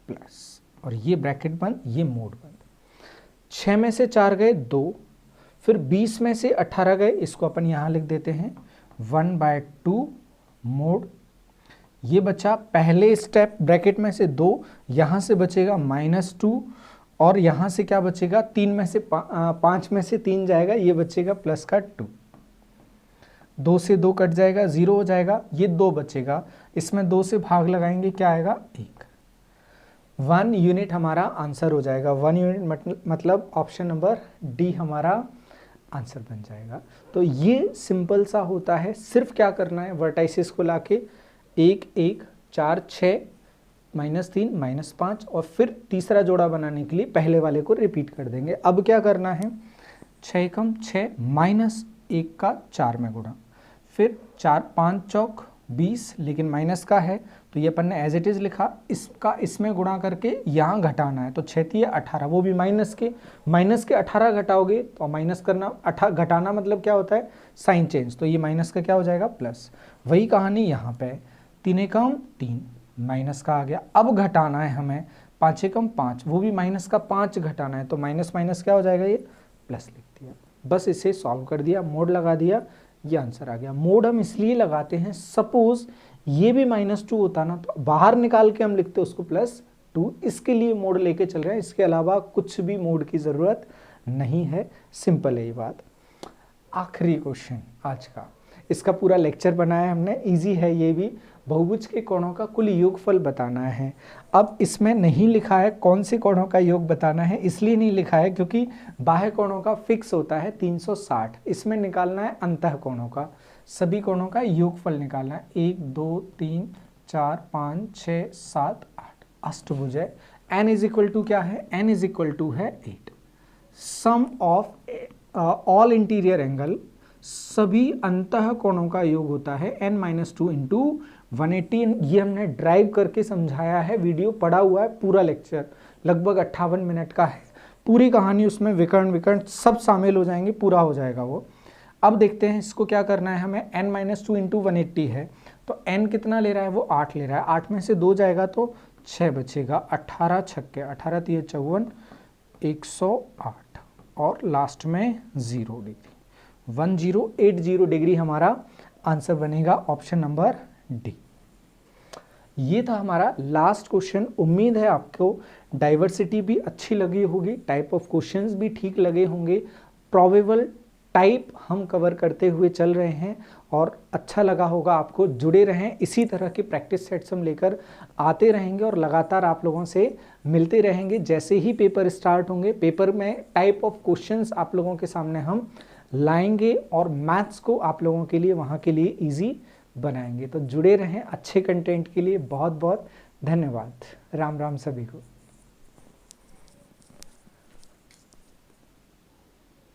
प्लस, और ये ब्रैकेट बंद, ये मोड बंद। 6 में से 4 गए 2, फिर 20 में से 18 गए, इसको अपन यहाँ लिख देते हैं 1/2 मोड, ये बचा पहले स्टेप, ब्रैकेट में से 2, यहाँ से बचेगा -2, और यहाँ से क्या बचेगा, 3 में से 5 में से 3 जाएगा, ये बचेगा प्लस का 2, 2 से 2 कट जाएगा, 0 हो जाएगा, ये 2 बचेगा, इसमें 2 से भाग लगाएंगे, क्या आएगा 1, 1 यूनिट हमारा आंसर हो जाएगा। 1 यूनिट मतलब ऑप्शन नंबर डी हमारा आंसर बन जाएगा। तो ये सिंपल सा होता है, सिर्फ क्या करना है, वर्टाइसेस को लाके 1 1 4 6 -3 -5, और फिर तीसरा जोड़ा बनाने के लिए पहले वाले को रिपीट कर देंगे। अब क्या करना है, 6 कम 6 -1 का 4 में गुणा, फिर 4 5 चौक 20, लेकिन माइनस का है तो ये अपन ने एज इट इज लिखा, इसका इसमें गुणा करके यहाँ घटाना है, तो 6 तिये 18, वो भी माइनस के 18 घटाओगे तो माइनस करना, घटाना मतलब क्या होता है, साइन चेंज, तो ये माइनस का क्या हो जाएगा, प्लस। वही कहानी यहाँ पे, 3 कम 3, माइनस का आ गया, अब घटाना है हमें 5 कम 5, वो भी माइनस का 5 घटाना है, तो माइनस माइनस क्या हो जाएगा, ये प्लस लिख दिया। बस इसे सॉल्व कर दिया, मोड लगा दिया, ये आंसर आ गया। मोड हम इसलिए लगाते हैं, सपोज ये भी -2 होता ना तो बाहर निकाल के हम लिखते उसको +2, इसके लिए मोड लेके चल रहे हैं, इसके अलावा कुछ भी मोड की ज़रूरत नहीं है। सिंपल है ये बात। आखिरी क्वेश्चन आज का, इसका पूरा लेक्चर बनाया हमने, इजी है ये भी। बहुभुज के कोणों का कुल योगफल बताना है। अब इसमें नहीं लिखा है कौन से कोणों का योग बताना है, इसलिए नहीं लिखा है क्योंकि बाह्य कोणों का फिक्स होता है 360। इसमें निकालना है अंतः कोणों का, सभी कोणों का योगफल निकालना है। 1 2 3 4 5 6 7 8 अष्टभुज है। n इज इक्वल टू क्या है, n इज इक्वल टू है 8। सम ऑफ ऑल इंटीरियर एंगल, सभी अंतः कोणों का योग होता है n-2 इंटू 180। ये हमने ड्राइव करके समझाया है, वीडियो पड़ा हुआ है, पूरा लेक्चर लगभग 58 मिनट का है। पूरी कहानी उसमें विकर्ण सब शामिल हो जाएंगे, पूरा हो जाएगा वो। अब देखते हैं इसको क्या करना है हमें। n-2 इंटू 180 है तो n कितना ले रहा है, वो 8 ले रहा है। 8 में से 2 जाएगा तो 6 बचेगा। 18 छक्के 18 3 54 108 और लास्ट में 0 डिग्री, 1080 डिग्री हमारा आंसर बनेगा, ऑप्शन नंबर डी। ये था हमारा लास्ट क्वेश्चन। उम्मीद है आपको डाइवर्सिटी भी अच्छी लगी होगी, टाइप ऑफ क्वेश्चंस भी ठीक लगे होंगे। प्रोबेबल टाइप हम कवर करते हुए चल रहे हैं और अच्छा लगा होगा आपको। जुड़े रहें, इसी तरह के प्रैक्टिस सेट्स हम लेकर आते रहेंगे और लगातार आप लोगों से मिलते रहेंगे। जैसे ही पेपर स्टार्ट होंगे, पेपर में टाइप ऑफ क्वेश्चंस आप लोगों के सामने हम लाएंगे और मैथ्स को आप लोगों के लिए वहाँ के लिए ईजी बनाएंगे। तो जुड़े रहें अच्छे कंटेंट के लिए। बहुत बहुत धन्यवाद। राम राम सभी को।